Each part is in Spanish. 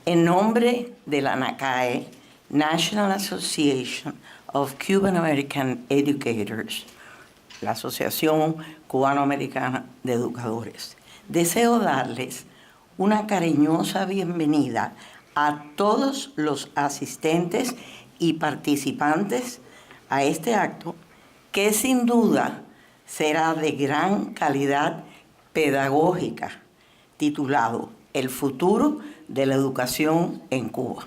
En nombre de la NACAE, National Association of Cuban American Educators, la Asociación Cubano-Americana de Educadores, deseo darles una cariñosa bienvenida a todos los asistentes y participantes a este acto, que sin duda será de gran calidad pedagógica, titulado El futuro de la educación en Cuba.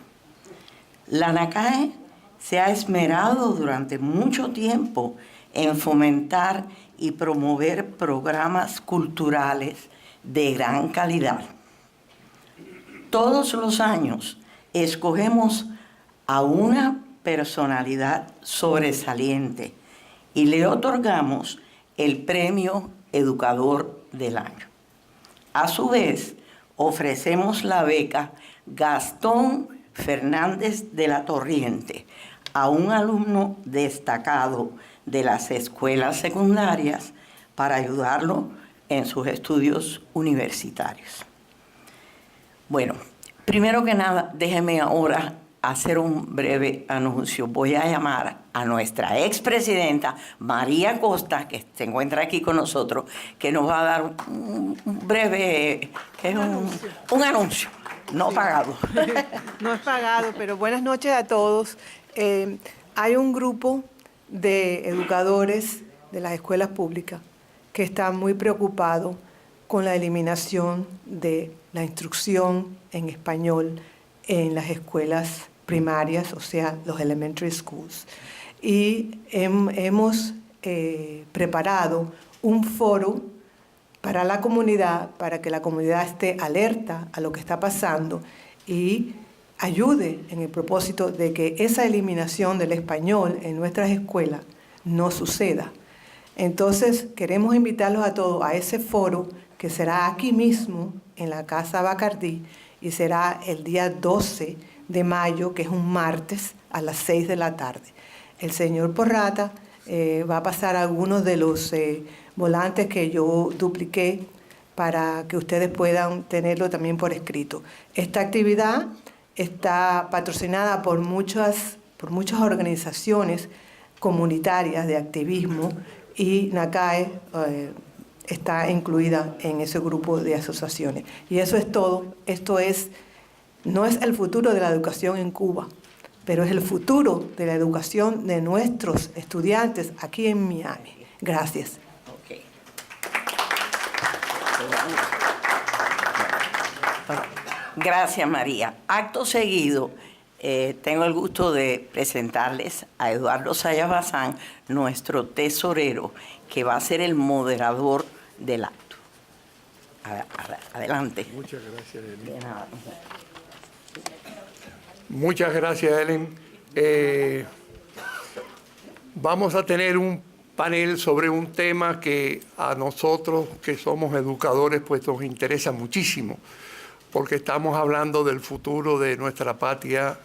La NACAE se ha esmerado durante mucho tiempo en fomentar y promover programas culturales de gran calidad. Todos los años escogemos a una personalidad sobresaliente y le otorgamos el Premio Educador del Año. A su vez, ofrecemos la beca Gastón Fernández de la Torriente a un alumno destacado de las escuelas secundarias para ayudarlo en sus estudios universitarios. Bueno, primero que nada, déjeme ahora hacer un breve anuncio. Voy a llamar a nuestra expresidenta María Costa, que se encuentra aquí con nosotros, que nos va a dar un breve, que es un anuncio, no pagado. No es pagado, pero buenas noches a todos. Hay un grupo de educadores de las escuelas públicas que está muy preocupado con la eliminación de la instrucción en español en las escuelas primarias, o sea, los elementary schools. Y hemos preparado un foro para la comunidad, para que la comunidad esté alerta a lo que está pasando y ayude en el propósito de que esa eliminación del español en nuestras escuelas no suceda. Entonces, queremos invitarlos a todos a ese foro que será aquí mismo en la Casa Bacardí y será el día 12 de mayo, que es un martes, a las 6 de la tarde. El señor Porrata va a pasar algunos de los volantes que yo dupliqué para que ustedes puedan tenerlo también por escrito. Esta actividad está patrocinada por muchas organizaciones comunitarias de activismo y NACAE está incluida en ese grupo de asociaciones. Y eso es todo. Esto no es el futuro de la educación en Cuba, pero es el futuro de la educación de nuestros estudiantes aquí en Miami. Gracias. Okay. Gracias, María. Acto seguido, tengo el gusto de presentarles a Eduardo Sayas Bazán, nuestro tesorero, que va a ser el moderador del acto. Adelante. Muchas gracias, Ellen. De nada. Muchas gracias, Ellen. Vamos a tener un panel sobre un tema que a nosotros, que somos educadores, pues nos interesa muchísimo, porque estamos hablando del futuro de nuestra patria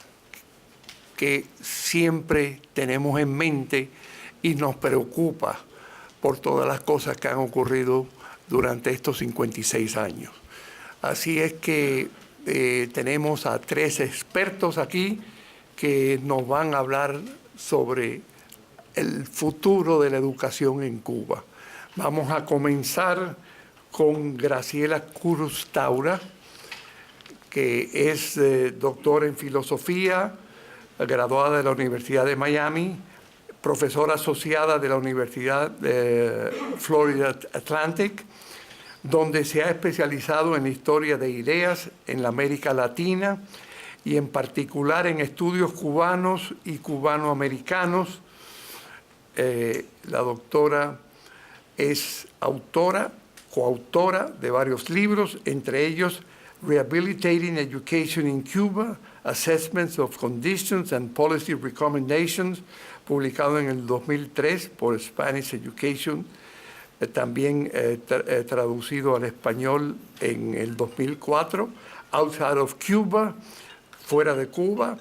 que siempre tenemos en mente y nos preocupa por todas las cosas que han ocurrido durante estos 56 años. Así es que tenemos a 3 expertos aquí que nos van a hablar sobre el futuro de la educación en Cuba. Vamos a comenzar con Graciela Cruz Taura, que es doctora en filosofía, graduada de la Universidad de Miami, profesora asociada de la Universidad de Florida Atlantic, donde se ha especializado en la historia de ideas en la América Latina y en particular en estudios cubanos y cubanoamericanos. La doctora es coautora de varios libros, entre ellos Rehabilitating Education in Cuba, Assessments of Conditions and Policy Recommendations, publicado en el 2003 por Spanish Education, también traducido al español en el 2004, Outside of Cuba, Fuera de Cuba,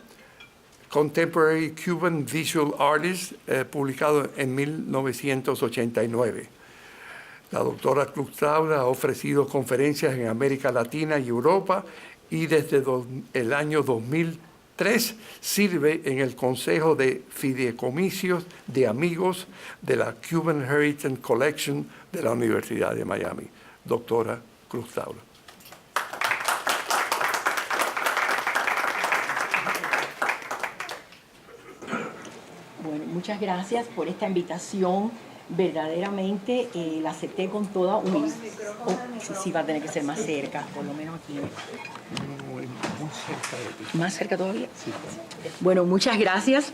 Contemporary Cuban Visual Artist, publicado en 1989. La doctora Cruz Taura ha ofrecido conferencias en América Latina y Europa y desde el año 2003 sirve en el Consejo de Fideicomisos de Amigos de la Cuban Heritage Collection de la Universidad de Miami. Doctora Cruz Taula. Bueno, muchas gracias por esta invitación. Verdaderamente la acepté con toda humildad. Sí, va a tener que ser más cerca, por lo menos aquí. ¿Más cerca todavía? Sí. Bueno, muchas gracias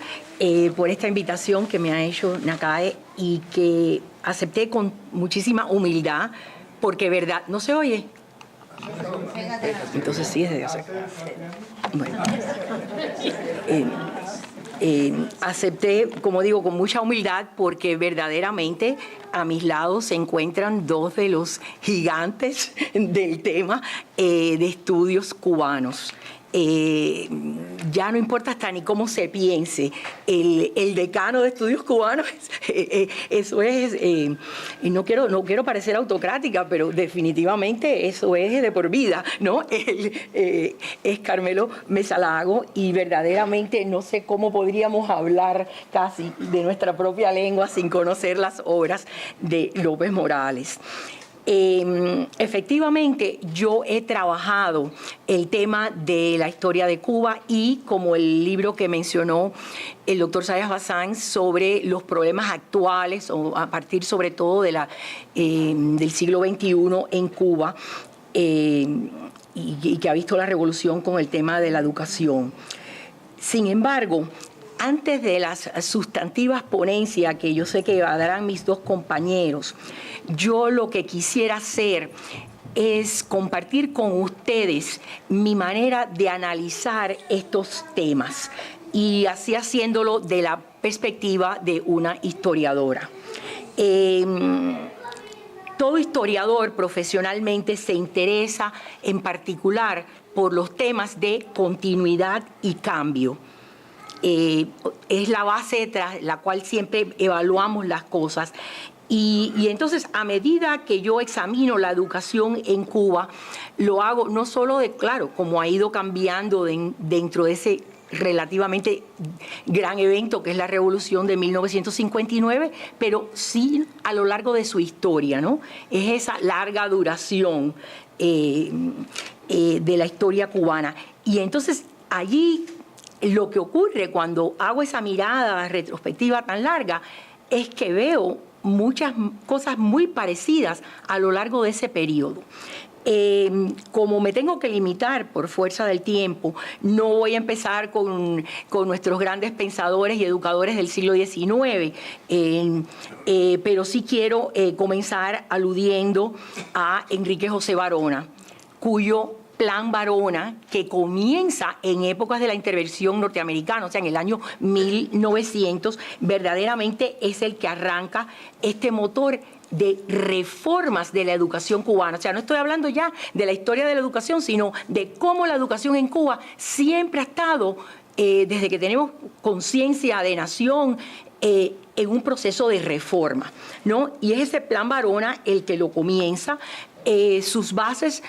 por esta invitación que me ha hecho NACAE y que acepté con muchísima humildad, porque verdad, ¿no se oye? Entonces sí es de hacer. Bueno. Acepté, como digo, con mucha humildad, porque verdaderamente a mis lados se encuentran dos de los gigantes del tema de estudios cubanos. Ya no importa hasta ni cómo se piense, el decano de estudios cubanos, eso es, no quiero parecer autocrática, pero definitivamente eso es de por vida, ¿no? Es Carmelo Mesa Lago, y verdaderamente no sé cómo podríamos hablar casi de nuestra propia lengua sin conocer las obras de López Morales. Efectivamente, yo he trabajado el tema de la historia de Cuba y, como el libro que mencionó el doctor Zayas Bazán, sobre los problemas actuales, o a partir sobre todo de del siglo XXI en Cuba, y que ha visto la revolución con el tema de la educación. Sin embargo, antes de las sustantivas ponencias que yo sé que darán mis dos compañeros, yo lo que quisiera hacer es compartir con ustedes mi manera de analizar estos temas, y así haciéndolo de la perspectiva de una historiadora. Todo historiador profesionalmente se interesa en particular por los temas de continuidad y cambio. Es la base tras la cual siempre evaluamos las cosas. Y entonces, a medida que yo examino la educación en Cuba, lo hago no solo claro, como ha ido cambiando dentro de ese relativamente gran evento que es la Revolución de 1959, pero sí a lo largo de su historia, ¿no? Es esa larga duración de la historia cubana. Y entonces, allí lo que ocurre cuando hago esa mirada retrospectiva tan larga es que veo muchas cosas muy parecidas a lo largo de ese periodo. Como me tengo que limitar por fuerza del tiempo, no voy a empezar con nuestros grandes pensadores y educadores del siglo XIX, pero sí quiero comenzar aludiendo a Enrique José Varona, cuyo Plan Varona, que comienza en épocas de la intervención norteamericana, o sea, en el año 1900, verdaderamente es el que arranca este motor de reformas de la educación cubana. O sea, no estoy hablando ya de la historia de la educación, sino de cómo la educación en Cuba siempre ha estado, desde que tenemos conciencia de nación, en un proceso de reforma, ¿no? Y es ese Plan Varona el que lo comienza. Sus bases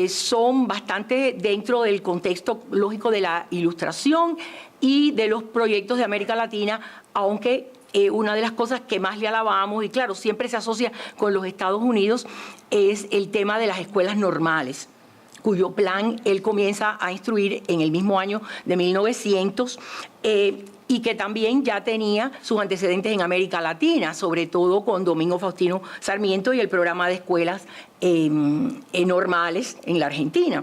son bastante dentro del contexto lógico de la Ilustración y de los proyectos de América Latina, aunque una de las cosas que más le alabamos, y claro, siempre se asocia con los Estados Unidos, es el tema de las escuelas normales, cuyo plan él comienza a instruir en el mismo año de 1900, y que también ya tenía sus antecedentes en América Latina, sobre todo con Domingo Faustino Sarmiento y el programa de escuelas normales en la Argentina.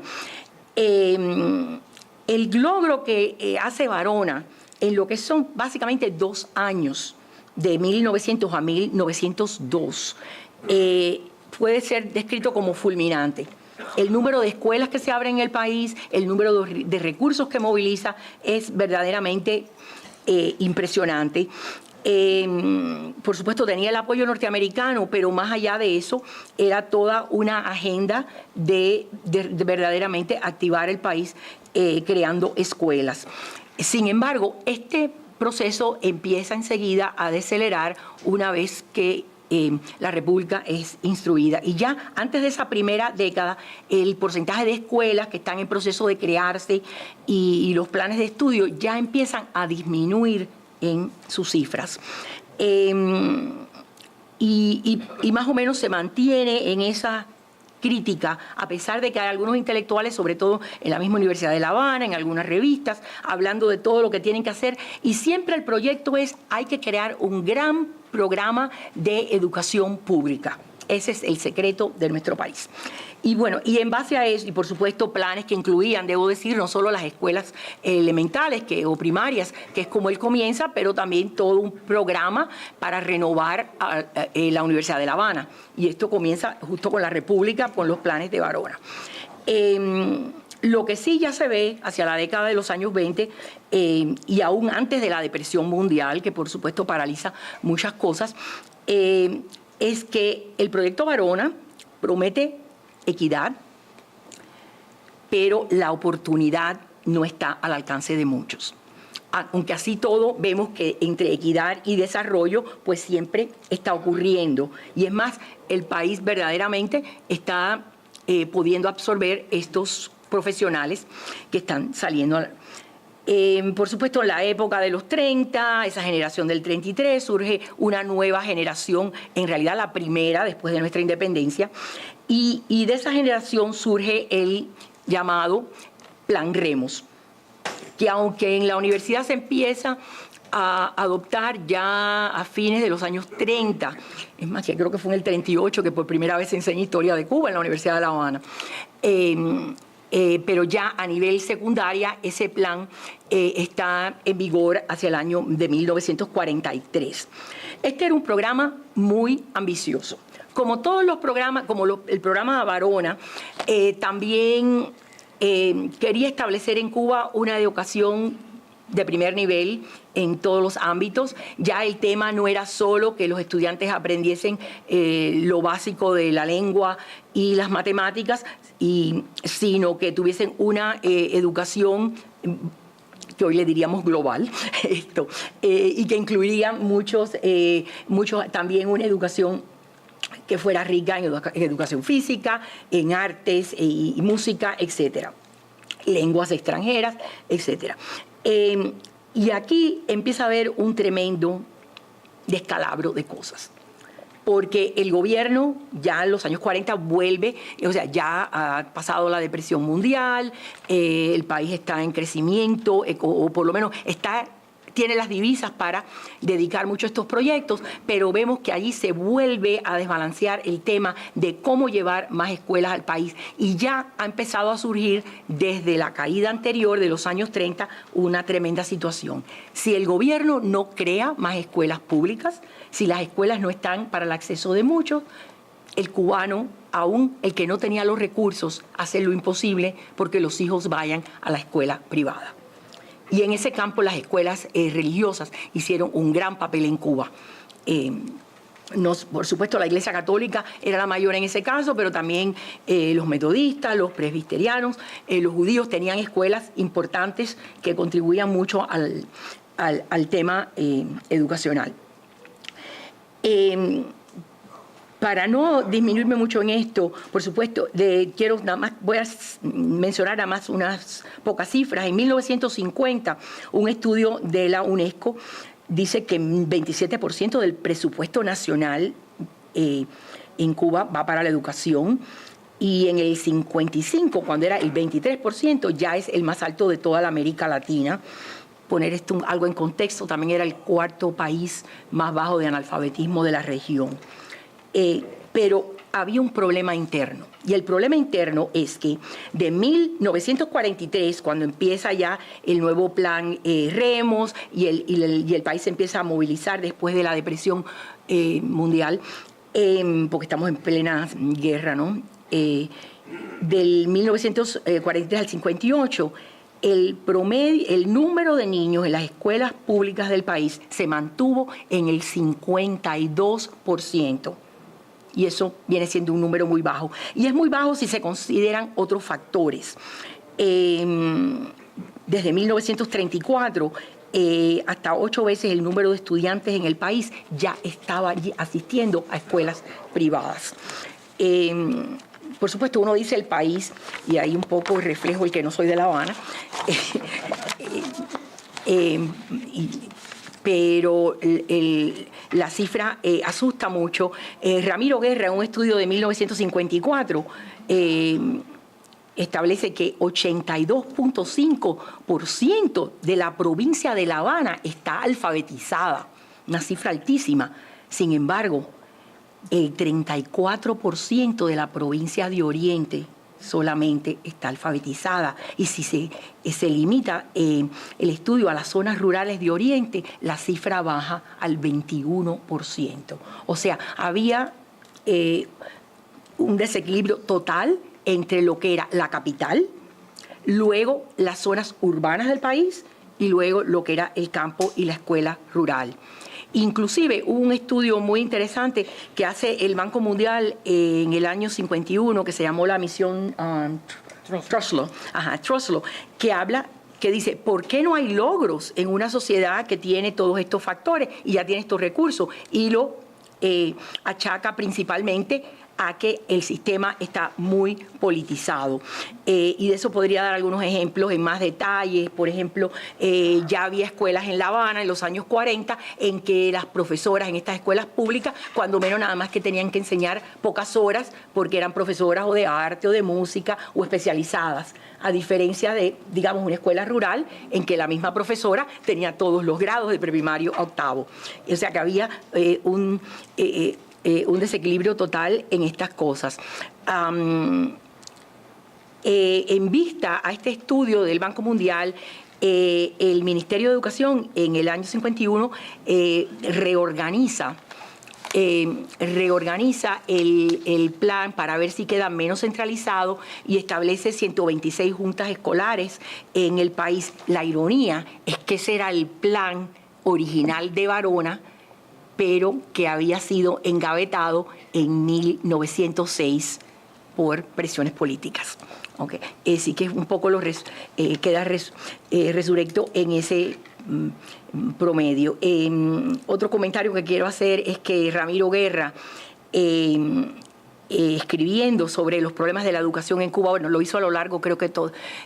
El logro que hace Varona en lo que son básicamente 2 años, de 1900 a 1902, puede ser descrito como fulminante. El número de escuelas que se abren en el país, el número de recursos que moviliza es verdaderamente impresionante. Por supuesto tenía el apoyo norteamericano, pero más allá de eso era toda una agenda de verdaderamente activar el país creando escuelas. Sin embargo, este proceso empieza enseguida a decelerar una vez que la República es instruida. Y ya antes de esa primera década, el porcentaje de escuelas que están en proceso de crearse y los planes de estudio ya empiezan a disminuir en sus cifras. Y más o menos se mantiene en esa crítica, a pesar de que hay algunos intelectuales, sobre todo en la misma Universidad de La Habana, en algunas revistas, hablando de todo lo que tienen que hacer, y siempre el proyecto es, hay que crear un gran programa de educación pública. Ese es el secreto de nuestro país. Y bueno, y en base a eso, y por supuesto planes que incluían, debo decir, no solo las escuelas elementales o primarias, que es como él comienza, pero también todo un programa para renovar la Universidad de La Habana. Y esto comienza justo con la República, con los planes de Barona. Lo que sí ya se ve hacia la década de los años 20 y aún antes de la depresión mundial, que por supuesto paraliza muchas cosas, es que el proyecto Barona promete equidad, pero la oportunidad no está al alcance de muchos. Aunque así todo, vemos que entre equidad y desarrollo, pues siempre está ocurriendo. Y es más, el país verdaderamente está pudiendo absorber estos profesionales que están saliendo. Por supuesto, en la época de los 30, esa generación del 33, surge una nueva generación, en realidad la primera después de nuestra independencia, y de esa generación surge el llamado Plan Remos, que aunque en la universidad se empieza a adoptar ya a fines de los años 30, es más, que creo que fue en el 38 que por primera vez se enseña historia de Cuba en la Universidad de La Habana, pero ya a nivel secundaria ese plan está en vigor hacia el año de 1943. Este era un programa muy ambicioso. Como todos los programas, como el programa Barona, también quería establecer en Cuba una educación de primer nivel en todos los ámbitos. Ya el tema no era solo que los estudiantes aprendiesen lo básico de la lengua y las matemáticas, sino que tuviesen una educación que hoy le diríamos global, y que incluiría muchos también una educación que fuera rica en educación física, en artes y música, etcétera, lenguas extranjeras, etcétera. Y aquí empieza a haber un tremendo descalabro de cosas, porque el gobierno ya en los años 40 vuelve, o sea, ya ha pasado la depresión mundial, el país está en crecimiento, o por lo menos tiene las divisas para dedicar mucho a estos proyectos, pero vemos que allí se vuelve a desbalancear el tema de cómo llevar más escuelas al país, y ya ha empezado a surgir desde la caída anterior de los años 30 una tremenda situación. Si el gobierno no crea más escuelas públicas, si las escuelas no están para el acceso de muchos, el cubano, aún el que no tenía los recursos, hace lo imposible porque los hijos vayan a la escuela privada. Y en ese campo las escuelas religiosas hicieron un gran papel en Cuba. Por supuesto, la Iglesia Católica era la mayor en ese caso, pero también los metodistas, los presbiterianos, los judíos tenían escuelas importantes que contribuían mucho al tema educacional. Para no disminuirme mucho en esto, por supuesto, voy a mencionar nada más unas pocas cifras. En 1950, un estudio de la UNESCO dice que 27% del presupuesto nacional en Cuba va para la educación, y en el 55, cuando era el 23%, ya es el más alto de toda la América Latina. Poner esto algo en contexto, también era el cuarto país más bajo de analfabetismo de la región. Pero había un problema interno, y el problema interno es que de 1943, cuando empieza ya el nuevo plan Remos y el país se empieza a movilizar después de la depresión mundial, porque estamos en plena guerra, ¿no? Del 1943 al 58, el número de niños en las escuelas públicas del país se mantuvo en el 52%. Y eso viene siendo un número muy bajo. Y es muy bajo si se consideran otros factores. Desde 1934, hasta 8 veces el número de estudiantes en el país ya estaba allí asistiendo a escuelas privadas. Por supuesto, uno dice el país, y ahí un poco reflejo el que no soy de La Habana, pero la cifra asusta mucho. Ramiro Guerra, en un estudio de 1954, establece que 82.5% de la provincia de La Habana está alfabetizada, una cifra altísima. Sin embargo, el 34% de la provincia de Oriente solamente está alfabetizada. Y si se limita el estudio a las zonas rurales de Oriente, la cifra baja al 21%. O sea, había un desequilibrio total entre lo que era la capital, luego las zonas urbanas del país y luego lo que era el campo y la escuela rural. Inclusive hubo un estudio muy interesante que hace el Banco Mundial en el año 51 que se llamó la misión Truslow, que dice, ¿por qué no hay logros en una sociedad que tiene todos estos factores y ya tiene estos recursos? Y lo achaca principalmente a que el sistema está muy politizado. Y de eso podría dar algunos ejemplos en más detalles. Por ejemplo, ya había escuelas en La Habana en los años 40 en que las profesoras en estas escuelas públicas, cuando menos nada más que tenían que enseñar pocas horas porque eran profesoras o de arte o de música o especializadas, a diferencia de, digamos, una escuela rural en que la misma profesora tenía todos los grados de preprimario a octavo. O sea que había un desequilibrio total en estas cosas. En vista a este estudio del Banco Mundial, el Ministerio de Educación en el año 51 reorganiza el plan para ver si queda menos centralizado y establece 126 juntas escolares en el país. La ironía es que ese era el plan original de Varona, pero que había sido engavetado en 1906 por presiones políticas. Okay. Así que un poco queda resurrecto en ese promedio. Otro comentario que quiero hacer es que Ramiro Guerra, escribiendo sobre los problemas de la educación en Cuba, bueno, lo hizo a lo largo creo que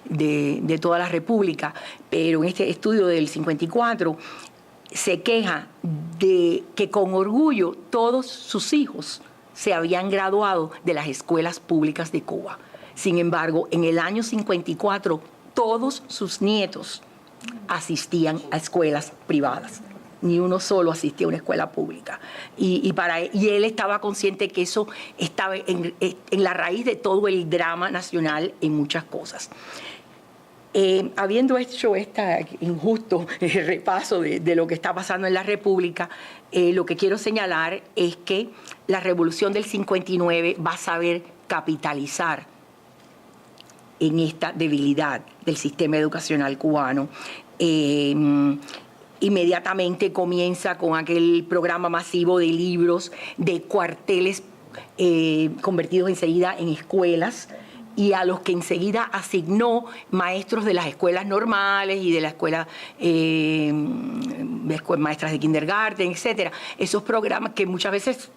de toda la República, pero en este estudio del 54 se queja de que con orgullo todos sus hijos se habían graduado de las escuelas públicas de Cuba. Sin embargo, en el año 54, todos sus nietos asistían a escuelas privadas. Ni uno solo asistía a una escuela pública. Y él estaba consciente que eso estaba en la raíz de todo el drama nacional en muchas cosas. Habiendo hecho este injusto repaso de lo que está pasando en la República, lo que quiero señalar es que la Revolución del 59 va a saber capitalizar en esta debilidad del sistema educacional cubano. Inmediatamente comienza con aquel programa masivo de libros, de cuarteles convertidos enseguida en escuelas, y a los que enseguida asignó maestros de las escuelas normales y de la escuela, maestras de kindergarten, etcétera. Esos programas que muchas veces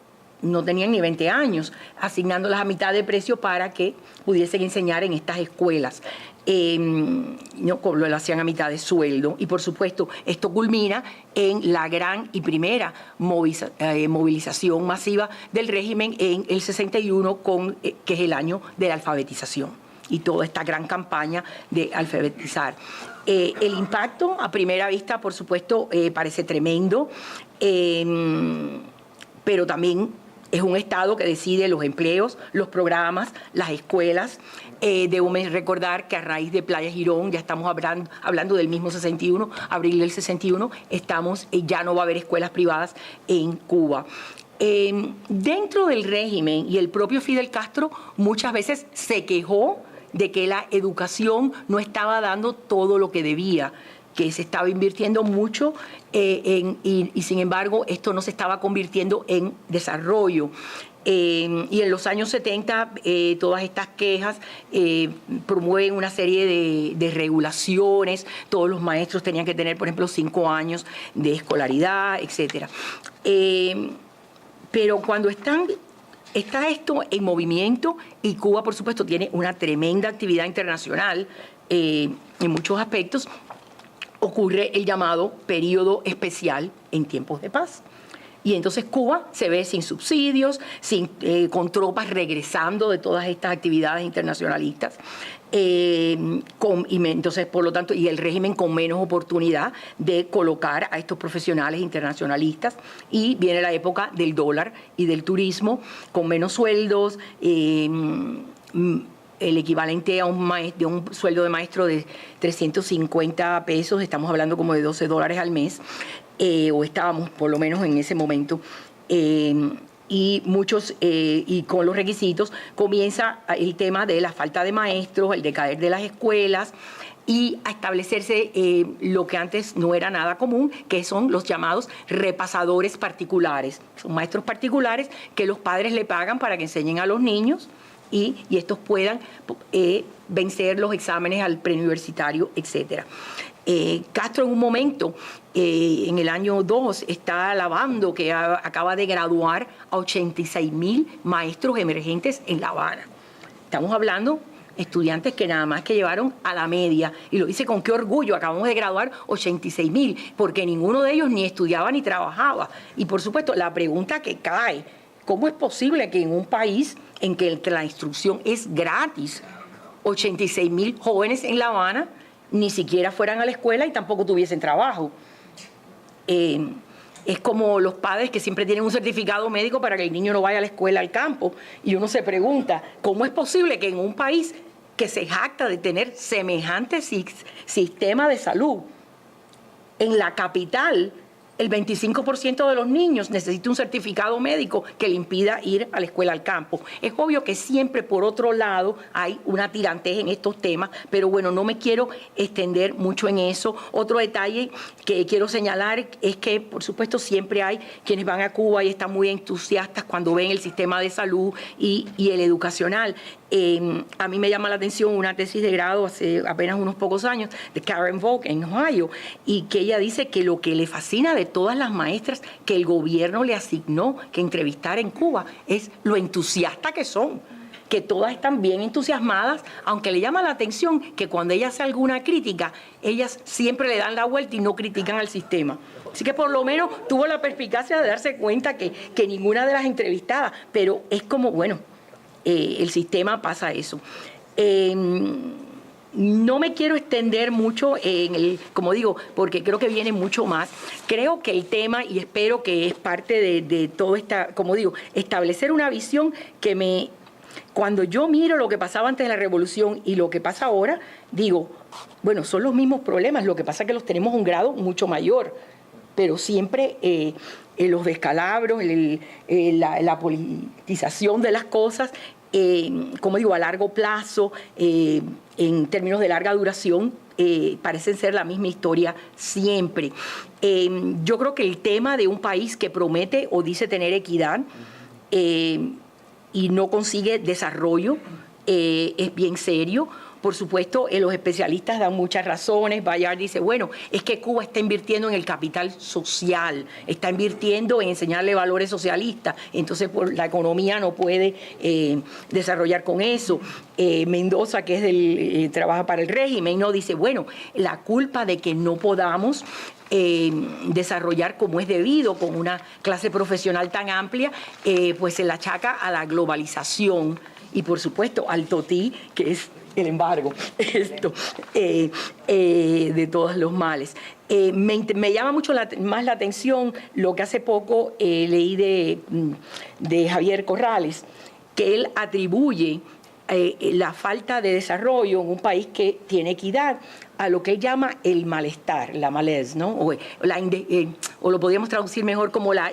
no tenían ni 20 años, asignándolas a mitad de precio para que pudiesen enseñar en estas escuelas. Lo hacían a mitad de sueldo. Y por supuesto, esto culmina en la gran y primera movilización masiva del régimen en el 61, que es el año de la alfabetización. Y toda esta gran campaña de alfabetizar. El impacto, a primera vista, por supuesto, parece tremendo, pero también es un Estado que decide los empleos, los programas, las escuelas. Debo recordar que a raíz de Playa Girón, ya estamos hablando del mismo 61, abril del 61, ya no va a haber escuelas privadas en Cuba. Dentro del régimen, y el propio Fidel Castro muchas veces se quejó de que la educación no estaba dando todo lo que debía, que se estaba invirtiendo mucho y sin embargo esto no se estaba convirtiendo en desarrollo. Y en los años 70 todas estas quejas promueven una serie de regulaciones. Todos los maestros tenían que tener, por ejemplo, 5 años de escolaridad, etc. Pero cuando está esto en movimiento, y Cuba, por supuesto, tiene una tremenda actividad internacional en muchos aspectos, ocurre el llamado periodo especial en tiempos de paz. Y entonces Cuba se ve sin subsidios, con tropas regresando de todas estas actividades internacionalistas. Entonces, por lo tanto, y el régimen con menos oportunidad de colocar a estos profesionales internacionalistas. Y viene la época del dólar y del turismo, con menos sueldos, el equivalente a un sueldo de maestro de 350 pesos, estamos hablando como de $12 al mes, o estábamos por lo menos en ese momento. Y muchos, y con los requisitos, comienza el tema de la falta de maestros, el decaer de las escuelas, y a establecerse lo que antes no era nada común, que son los llamados repasadores particulares. Son maestros particulares que los padres le pagan para que enseñen a los niños y estos puedan vencer los exámenes al preuniversitario, etc. Castro en un momento, en el año 2, está alabando que acaba de graduar a 86.000 maestros emergentes en La Habana. Estamos hablando de estudiantes que nada más que llevaron a la media, y lo dice con qué orgullo: acabamos de graduar 86.000, porque ninguno de ellos ni estudiaba ni trabajaba. Y por supuesto, la pregunta que cae: ¿cómo es posible que en un país en que la instrucción es gratis, 86.000 jóvenes en La Habana ni siquiera fueran a la escuela y tampoco tuviesen trabajo? Es como los padres que siempre tienen un certificado médico para que el niño no vaya a la escuela, al campo. Y uno se pregunta, ¿cómo es posible que en un país que se jacta de tener semejante sistema de salud, en la capital, el 25% de los niños necesita un certificado médico que le impida ir a la escuela, al campo? Es obvio que siempre, por otro lado, hay una tirantez en estos temas, pero bueno, no me quiero extender mucho en eso. Otro detalle que quiero señalar es que, por supuesto, siempre hay quienes van a Cuba y están muy entusiastas cuando ven el sistema de salud y el educacional. A mí me llama la atención una tesis de grado hace apenas unos pocos años de Karen Volk en Ohio, y que ella dice que lo que le fascina de todas las maestras que el gobierno le asignó que entrevistar en Cuba es lo entusiasta que son, que todas están bien entusiasmadas, aunque le llama la atención que cuando ella hace alguna crítica, ellas siempre le dan la vuelta y no critican al sistema. Así que por lo menos tuvo la perspicacia de darse cuenta que ninguna de las entrevistadas, pero es como, bueno, el sistema pasa eso. No me quiero extender mucho como digo, porque creo que viene mucho más. Creo que el tema, y espero que es parte de todo esta, como digo, establecer una visión que cuando yo miro lo que pasaba antes de la revolución y lo que pasa ahora, digo, bueno, son los mismos problemas, lo que pasa es que los tenemos a un grado mucho mayor, pero siempre los descalabros, la politización de las cosas, como digo, a largo plazo, en términos de larga duración, parecen ser la misma historia siempre. Yo creo que el tema de un país que promete o dice tener equidad y no consigue desarrollo es bien serio. Por supuesto, los especialistas dan muchas razones. Bayard dice, bueno, es que Cuba está invirtiendo en el capital social, está invirtiendo en enseñarle valores socialistas, entonces la economía no puede desarrollar con eso. Mendoza, que es trabaja para el régimen, ¿no? Dice, bueno, la culpa de que no podamos desarrollar como es debido con una clase profesional tan amplia, pues se la achaca a la globalización y, por supuesto, al totí, que es el embargo, de todos los males. Me llama mucho más la atención lo que hace poco leí de Javier Corrales, que él atribuye la falta de desarrollo en un país que tiene equidad a lo que él llama el malestar, la malaise, ¿no? O lo podríamos traducir mejor como la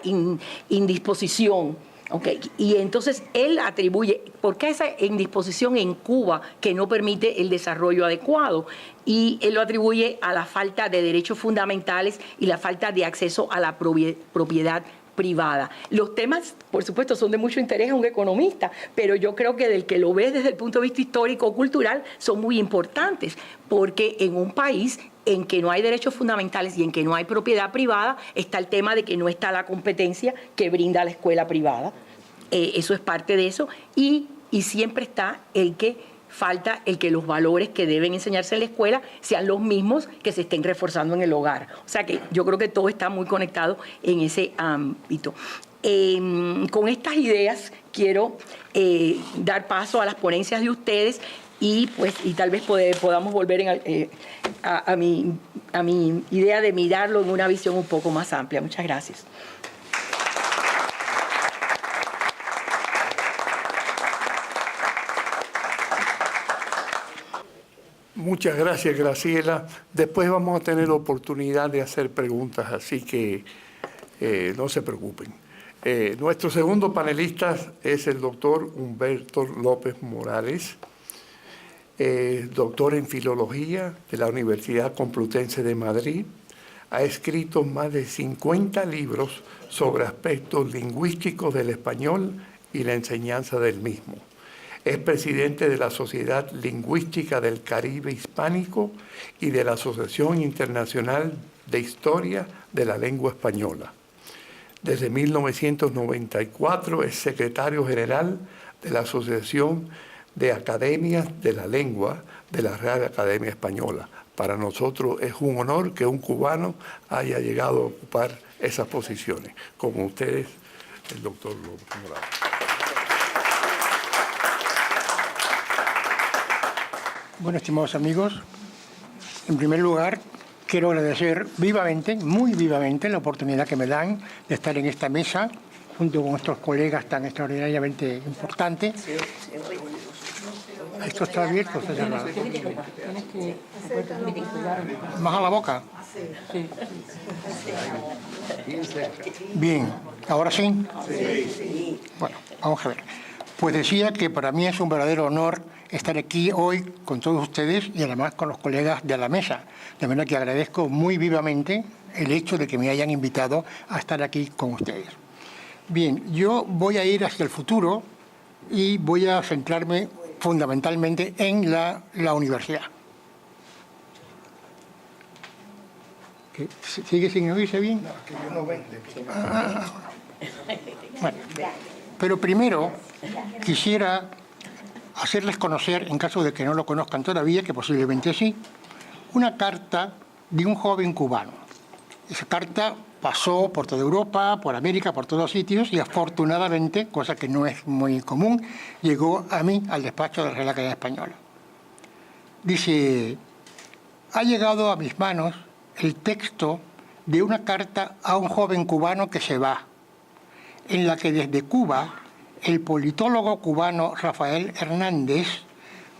indisposición. Okay. Y entonces él atribuye, ¿por qué esa indisposición en Cuba que no permite el desarrollo adecuado? Y él lo atribuye a la falta de derechos fundamentales y la falta de acceso a la propiedad privada. Los temas, por supuesto, son de mucho interés a un economista, pero yo creo que del que lo ves desde el punto de vista histórico o cultural son muy importantes, porque en un país en que no hay derechos fundamentales y en que no hay propiedad privada, está el tema de que no está la competencia que brinda la escuela privada. Eso es parte de eso. Y siempre está falta el que los valores que deben enseñarse en la escuela sean los mismos que se estén reforzando en el hogar. O sea que yo creo que todo está muy conectado en ese ámbito. Con estas ideas quiero dar paso a las ponencias de ustedes y tal vez podamos volver a mi idea de mirarlo en una visión un poco más amplia. Muchas gracias. Muchas gracias, Graciela. Después vamos a tener oportunidad de hacer preguntas, así que no se preocupen. Nuestro segundo panelista es el doctor Humberto López Morales, doctor en Filología de la Universidad Complutense de Madrid. Ha escrito más de 50 libros sobre aspectos lingüísticos del español y la enseñanza del mismo. Es presidente de la Sociedad Lingüística del Caribe Hispánico y de la Asociación Internacional de Historia de la Lengua Española. Desde 1994 es secretario general de la Asociación de Academias de la Lengua de la Real Academia Española. Para nosotros es un honor que un cubano haya llegado a ocupar esas posiciones. Como ustedes, el doctor López Morales. Bueno, estimados amigos, en primer lugar quiero agradecer vivamente, muy vivamente, la oportunidad que me dan de estar en esta mesa junto con estos colegas tan extraordinariamente importantes. Esto está abierto, está cerrado. ¿Más a la boca? Bien, ¿ahora sí? Bueno, vamos a ver. Pues decía que para mí es un verdadero honor estar aquí hoy con todos ustedes y además con los colegas de la mesa. De manera que agradezco muy vivamente el hecho de que me hayan invitado a estar aquí con ustedes. Bien, yo voy a ir hacia el futuro y voy a centrarme fundamentalmente en la universidad. ¿Sigue sin oírse bien? No, que yo no veo. Bueno, pero primero quisiera hacerles conocer, en caso de que no lo conozcan todavía, que posiblemente sí, una carta de un joven cubano. Esa carta pasó por toda Europa, por América, por todos sitios y afortunadamente, cosa que no es muy común, llegó a mí, al despacho de la Real Academia Española. Dice: ha llegado a mis manos el texto de una carta a un joven cubano que se va, en la que desde Cuba el politólogo cubano Rafael Hernández,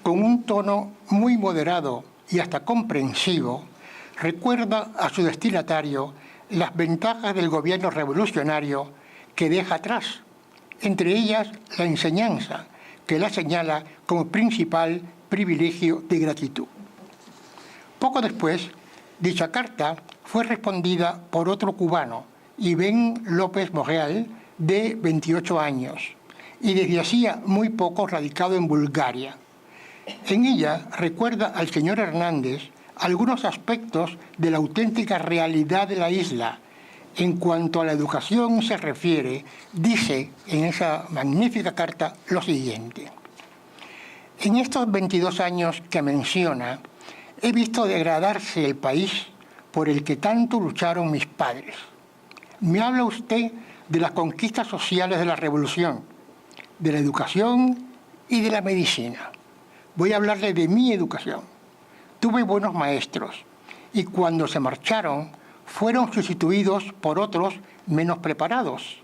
con un tono muy moderado y hasta comprensivo, recuerda a su destinatario las ventajas del gobierno revolucionario que deja atrás, entre ellas la enseñanza, que la señala como principal privilegio de gratitud. Poco después, dicha carta fue respondida por otro cubano, Ibén López Morreal, de 28 años, y desde hacía muy poco radicado en Bulgaria. En ella recuerda al señor Hernández algunos aspectos de la auténtica realidad de la isla. En cuanto a la educación se refiere, dice en esa magnífica carta lo siguiente: en estos 22 años que menciona, he visto degradarse el país por el que tanto lucharon mis padres. Me habla usted de las conquistas sociales de la Revolución, de la educación y de la medicina. Voy a hablarle de mi educación. Tuve buenos maestros y cuando se marcharon fueron sustituidos por otros menos preparados,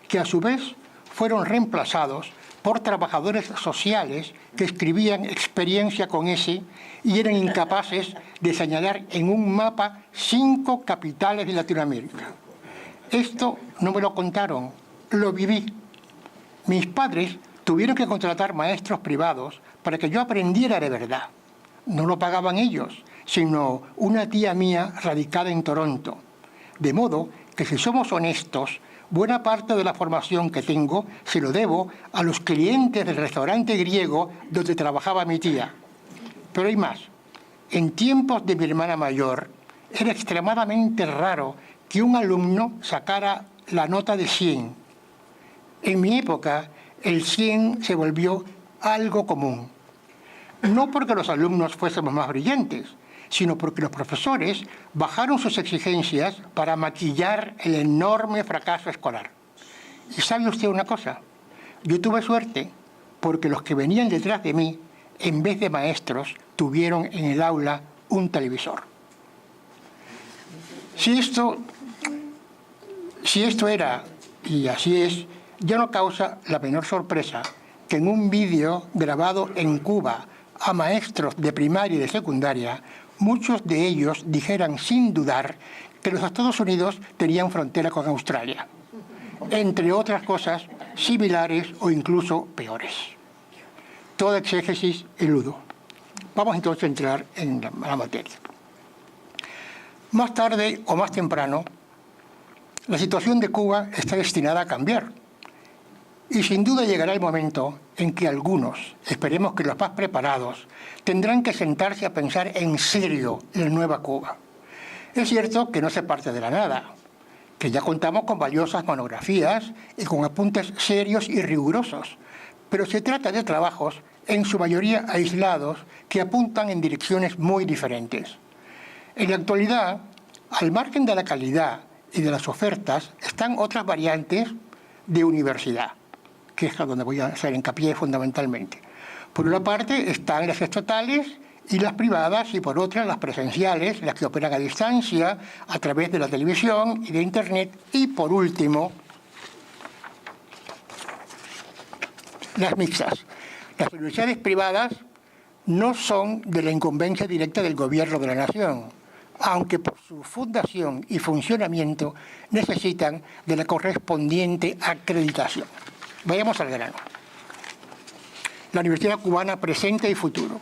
que a su vez fueron reemplazados por trabajadores sociales que escribían experiencia con S y eran incapaces de señalar en un mapa 5 capitales de Latinoamérica. Esto no me lo contaron, lo viví. Mis padres tuvieron que contratar maestros privados para que yo aprendiera de verdad. No lo pagaban ellos, sino una tía mía radicada en Toronto. De modo que si somos honestos, Buena parte de la formación que tengo se lo debo a los clientes del restaurante griego donde trabajaba mi tía. Pero hay más. En tiempos de mi hermana mayor, era extremadamente raro que un alumno sacara la nota de 100. En mi época, el 100 se volvió algo común. No porque los alumnos fuésemos más brillantes, sino porque los profesores bajaron sus exigencias para maquillar el enorme fracaso escolar. ¿Y sabe usted una cosa? Yo tuve suerte porque los que venían detrás de mí, en vez de maestros, tuvieron en el aula un televisor. Si esto era, y así es, ya no causa la menor sorpresa que en un vídeo grabado en Cuba a maestros de primaria y de secundaria, muchos de ellos dijeran sin dudar que los Estados Unidos tenían frontera con Australia, entre otras cosas similares o incluso peores. Toda exégesis eludo. Vamos entonces a entrar en la materia. Más tarde o más temprano, la situación de Cuba está destinada a cambiar. Y sin duda llegará el momento en que algunos, esperemos que los más preparados, tendrán que sentarse a pensar en serio en la nueva Cuba. Es cierto que no se parte de la nada, que ya contamos con valiosas monografías y con apuntes serios y rigurosos, pero se trata de trabajos, en su mayoría aislados, que apuntan en direcciones muy diferentes. En la actualidad, al margen de la calidad y de las ofertas, están otras variantes de universidad, que es a donde voy a hacer hincapié fundamentalmente. Por una parte están las estatales y las privadas, y por otra las presenciales, las que operan a distancia, a través de la televisión y de Internet, y por último, las mixtas. Las universidades privadas no son de la incumbencia directa del gobierno de la nación, aunque por su fundación y funcionamiento necesitan de la correspondiente acreditación. Vayamos al grano. La Universidad Cubana presente y futuro.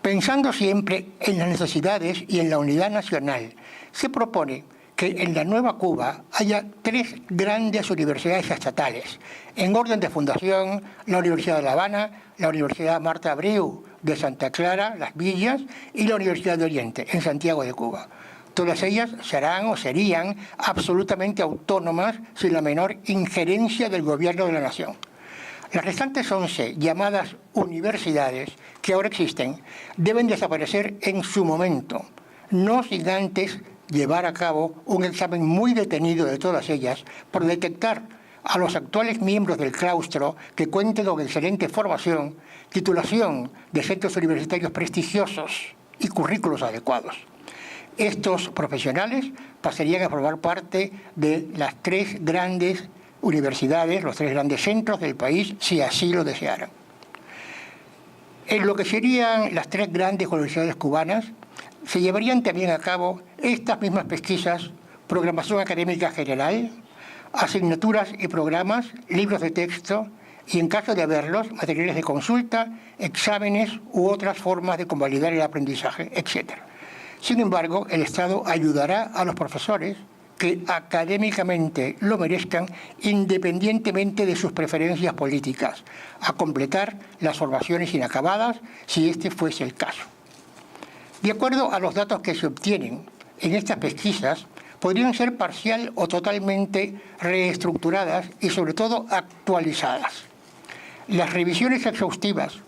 Pensando siempre en las necesidades y en la unidad nacional, se propone que en la nueva Cuba haya 3 grandes universidades estatales, en orden de fundación: la Universidad de La Habana, la Universidad Marta Abreu de Santa Clara, Las Villas, y la Universidad de Oriente, en Santiago de Cuba. Todas ellas serán o serían absolutamente autónomas sin la menor injerencia del gobierno de la nación. Las restantes 11 llamadas universidades que ahora existen deben desaparecer en su momento, no sin antes llevar a cabo un examen muy detenido de todas ellas por detectar a los actuales miembros del claustro que cuenten con excelente formación, titulación de centros universitarios prestigiosos y currículos adecuados. Estos profesionales pasarían a formar parte de las 3 grandes universidades, los 3 grandes centros del país, si así lo desearan. En lo que serían las 3 grandes universidades cubanas, se llevarían también a cabo estas mismas pesquisas: programación académica general, asignaturas y programas, libros de texto y, en caso de haberlos, materiales de consulta, exámenes u otras formas de convalidar el aprendizaje, etc. Sin embargo, el Estado ayudará a los profesores que académicamente lo merezcan, independientemente de sus preferencias políticas, a completar las formaciones inacabadas, si este fuese el caso. De acuerdo a los datos que se obtienen en estas pesquisas, podrían ser parcial o totalmente reestructuradas y, sobre todo, actualizadas. Las revisiones exhaustivas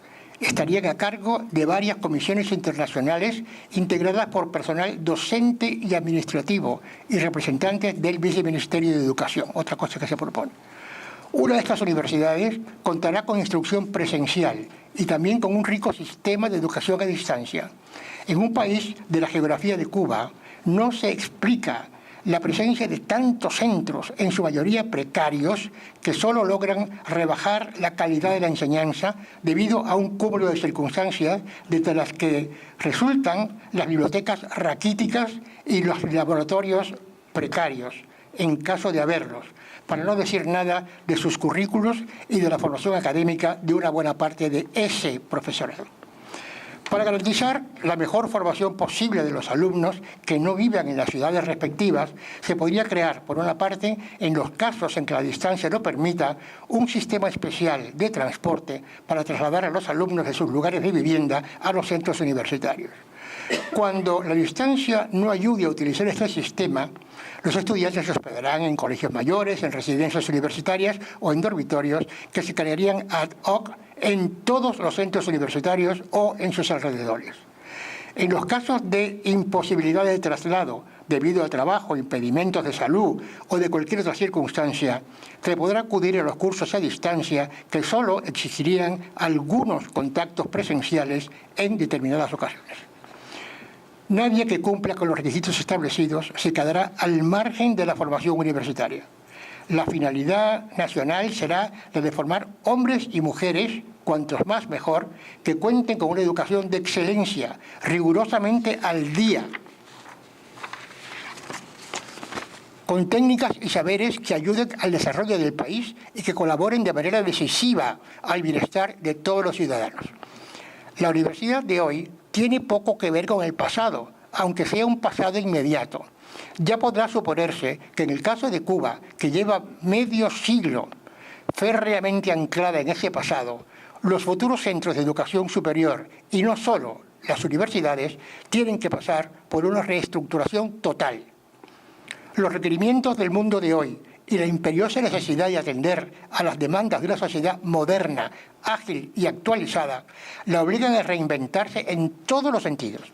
estarían a cargo de varias comisiones internacionales integradas por personal docente y administrativo y representantes del Viceministerio de Educación, otra cosa que se propone. Una de estas universidades contará con instrucción presencial y también con un rico sistema de educación a distancia. En un país de la geografía de Cuba no se explica la presencia de tantos centros, en su mayoría precarios, que solo logran rebajar la calidad de la enseñanza debido a un cúmulo de circunstancias, desde las que resultan las bibliotecas raquíticas y los laboratorios precarios, en caso de haberlos, para no decir nada de sus currículos y de la formación académica de una buena parte de ese profesorado. Para garantizar la mejor formación posible de los alumnos que no vivan en las ciudades respectivas, se podría crear, por una parte, en los casos en que la distancia lo permita, un sistema especial de transporte para trasladar a los alumnos de sus lugares de vivienda a los centros universitarios. Cuando la distancia no ayude a utilizar este sistema, los estudiantes se hospedarán en colegios mayores, en residencias universitarias o en dormitorios que se crearían ad hoc en todos los centros universitarios o en sus alrededores. En los casos de imposibilidad de traslado debido al trabajo, impedimentos de salud o de cualquier otra circunstancia, se podrá acudir a los cursos a distancia que solo exigirían algunos contactos presenciales en determinadas ocasiones. Nadie que cumpla con los requisitos establecidos se quedará al margen de la formación universitaria. La finalidad nacional será la de formar hombres y mujeres, cuantos más mejor, que cuenten con una educación de excelencia, rigurosamente al día, con técnicas y saberes que ayuden al desarrollo del país y que colaboren de manera decisiva al bienestar de todos los ciudadanos. La universidad de hoy tiene poco que ver con el pasado, aunque sea un pasado inmediato. Ya podrá suponerse que en el caso de Cuba, que lleva medio siglo férreamente anclada en ese pasado, los futuros centros de educación superior, y no solo las universidades, tienen que pasar por una reestructuración total. Los requerimientos del mundo de hoy y la imperiosa necesidad de atender a las demandas de una sociedad moderna, ágil y actualizada, la obligan a reinventarse en todos los sentidos.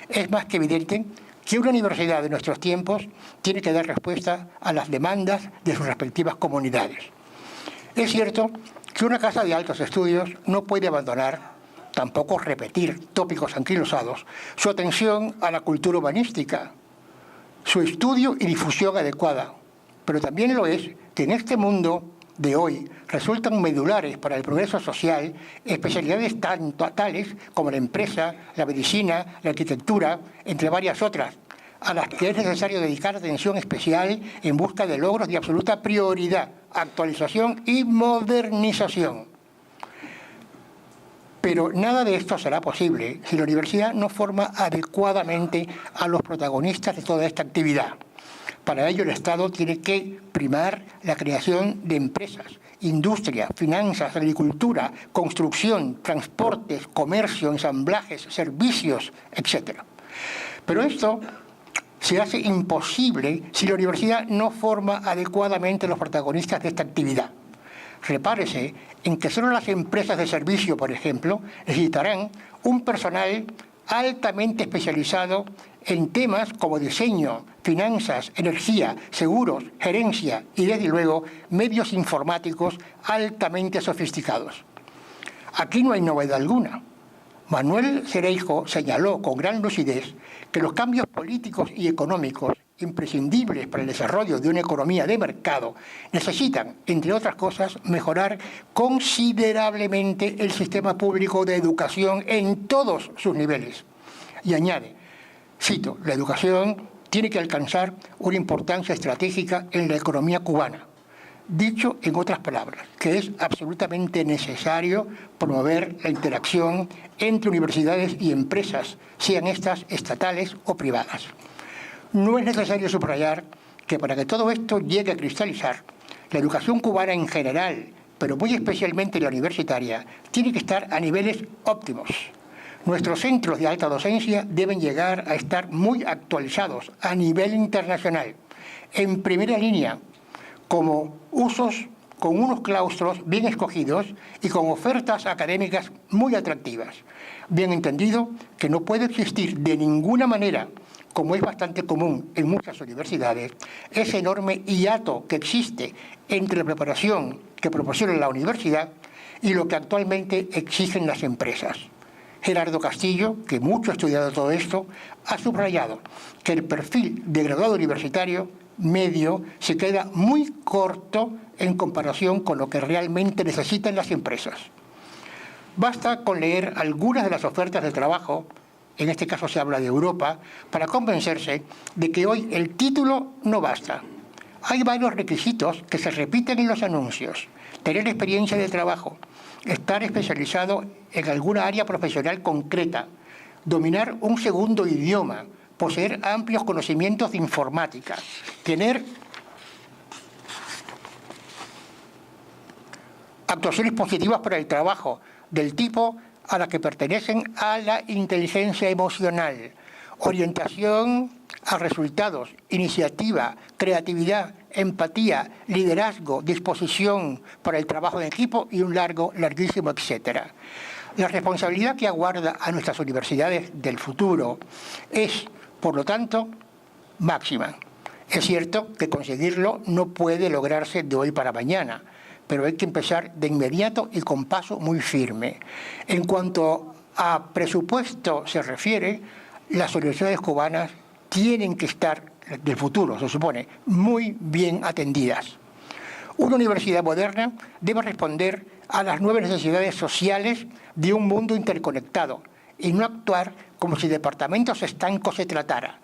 Es más que evidente que una universidad de nuestros tiempos tiene que dar respuesta a las demandas de sus respectivas comunidades. Es cierto que una casa de altos estudios no puede abandonar, tampoco repetir tópicos anquilosados, su atención a la cultura humanística, su estudio y difusión adecuada. Pero también lo es que en este mundo de hoy resultan medulares para el progreso social especialidades tales como la empresa, la medicina, la arquitectura, entre varias otras, a las que es necesario dedicar atención especial en busca de logros de absoluta prioridad, actualización y modernización. Pero nada de esto será posible si la universidad no forma adecuadamente a los protagonistas de toda esta actividad. Para ello, el Estado tiene que primar la creación de empresas, industria, finanzas, agricultura, construcción, transportes, comercio, ensamblajes, servicios, etc. Pero esto se hace imposible si la universidad no forma adecuadamente a los protagonistas de esta actividad. Repárese en que solo las empresas de servicio, por ejemplo, necesitarán un personal altamente especializado en temas como diseño, finanzas, energía, seguros, gerencia y, desde luego, medios informáticos altamente sofisticados. Aquí no hay novedad alguna. Manuel Cereijo señaló con gran lucidez que los cambios políticos y económicos imprescindibles para el desarrollo de una economía de mercado necesitan, entre otras cosas, mejorar considerablemente el sistema público de educación en todos sus niveles. Y añade, cito, la educación tiene que alcanzar una importancia estratégica en la economía cubana. Dicho en otras palabras, que es absolutamente necesario promover la interacción entre universidades y empresas, sean estas estatales o privadas. No es necesario subrayar que para que todo esto llegue a cristalizar, la educación cubana en general, pero muy especialmente la universitaria, tiene que estar a niveles óptimos. Nuestros centros de alta docencia deben llegar a estar muy actualizados a nivel internacional, en primera línea, como con unos claustros bien escogidos y con ofertas académicas muy atractivas. Bien entendido que no puede existir de ninguna manera, como es bastante común en muchas universidades, ese enorme hiato que existe entre la preparación que proporciona la universidad y lo que actualmente exigen las empresas. Gerardo Castillo, que mucho ha estudiado todo esto, ha subrayado que el perfil de graduado universitario medio se queda muy corto en comparación con lo que realmente necesitan las empresas. Basta con leer algunas de las ofertas de trabajo, en este caso se habla de Europa, para convencerse de que hoy el título no basta. Hay varios requisitos que se repiten en los anuncios: tener experiencia de trabajo, estar especializado en alguna área profesional concreta, dominar un segundo idioma, poseer amplios conocimientos de informática, tener actuaciones positivas para el trabajo, del tipo a la que pertenecen a la inteligencia emocional, orientación a resultados, iniciativa, creatividad, empatía, liderazgo, disposición para el trabajo en equipo y un larguísimo etcétera. La responsabilidad que aguarda a nuestras universidades del futuro es, por lo tanto, máxima. Es cierto que conseguirlo no puede lograrse de hoy para mañana, pero hay que empezar de inmediato y con paso muy firme. En cuanto a presupuesto se refiere, las universidades cubanas tienen que estar, del futuro se supone, muy bien atendidas. Una universidad moderna debe responder a las nuevas necesidades sociales de un mundo interconectado y no actuar como si departamentos estancos se tratara.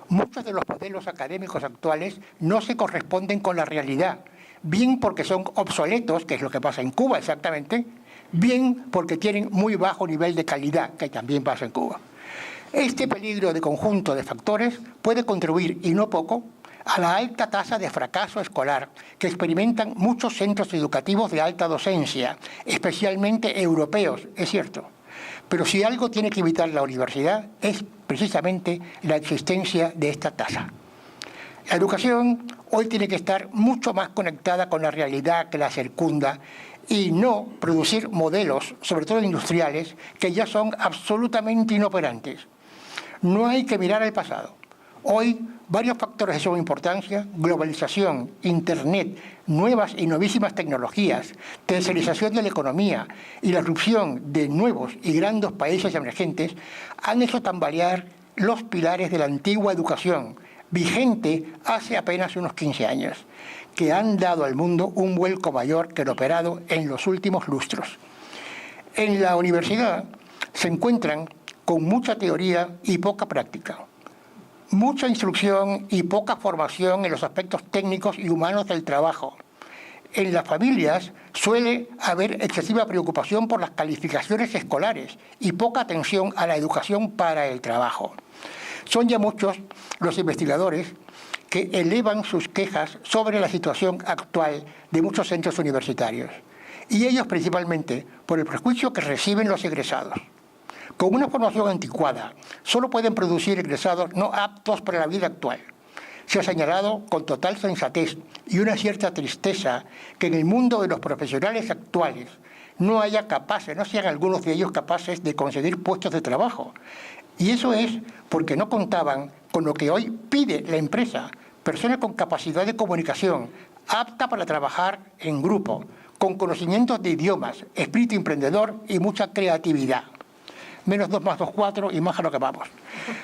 Muchos de los modelos académicos actuales no se corresponden con la realidad, bien porque son obsoletos, que es lo que pasa en Cuba exactamente, bien porque tienen muy bajo nivel de calidad, que también pasa en Cuba. Este peligro de conjunto de factores puede contribuir, y no poco, a la alta tasa de fracaso escolar que experimentan muchos centros educativos de alta docencia, especialmente europeos, es cierto. Pero si algo tiene que evitar la universidad es precisamente la existencia de esta tasa. La educación hoy tiene que estar mucho más conectada con la realidad que la circunda y no producir modelos, sobre todo industriales, que ya son absolutamente inoperantes. No hay que mirar al pasado. Hoy, varios factores de suma importancia, globalización, Internet, nuevas y novísimas tecnologías, tercerización de la economía y la irrupción de nuevos y grandes países emergentes han hecho tambalear los pilares de la antigua educación, vigente hace apenas unos 15 años, que han dado al mundo un vuelco mayor que el operado en los últimos lustros. En la universidad se encuentran con mucha teoría y poca práctica, mucha instrucción y poca formación en los aspectos técnicos y humanos del trabajo. En las familias suele haber excesiva preocupación por las calificaciones escolares y poca atención a la educación para el trabajo. Son ya muchos los investigadores que elevan sus quejas sobre la situación actual de muchos centros universitarios, y ellos principalmente por el prejuicio que reciben los egresados. Con una formación anticuada, solo pueden producir egresados no aptos para la vida actual. Se ha señalado con total sensatez y una cierta tristeza que en el mundo de los profesionales actuales no sean algunos de ellos capaces de conseguir puestos de trabajo. Y eso es porque no contaban con lo que hoy pide la empresa, personas con capacidad de comunicación, apta para trabajar en grupo, con conocimientos de idiomas, espíritu emprendedor y mucha creatividad. Menos 2 más 2, 4 y más a lo que vamos.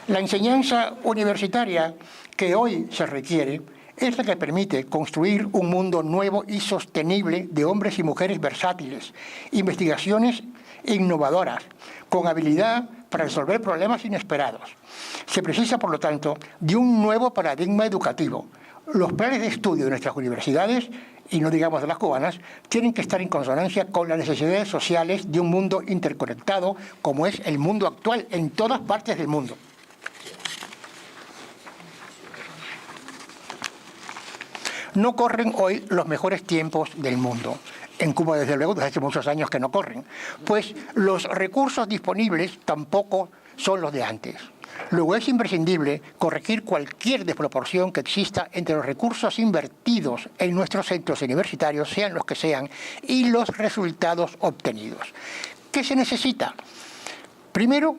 La enseñanza universitaria que hoy se requiere es la que permite construir un mundo nuevo y sostenible de hombres y mujeres versátiles, investigaciones innovadoras, con habilidad para resolver problemas inesperados. Se precisa, por lo tanto, de un nuevo paradigma educativo. Los planes de estudio de nuestras universidades, y no digamos de las cubanas, tienen que estar en consonancia con las necesidades sociales de un mundo interconectado, como es el mundo actual en todas partes del mundo. No corren hoy los mejores tiempos del mundo. En Cuba, desde luego, desde hace muchos años que no corren, pues los recursos disponibles tampoco son los de antes. Luego es imprescindible corregir cualquier desproporción que exista entre los recursos invertidos en nuestros centros universitarios, sean los que sean, y los resultados obtenidos. ¿Qué se necesita? Primero,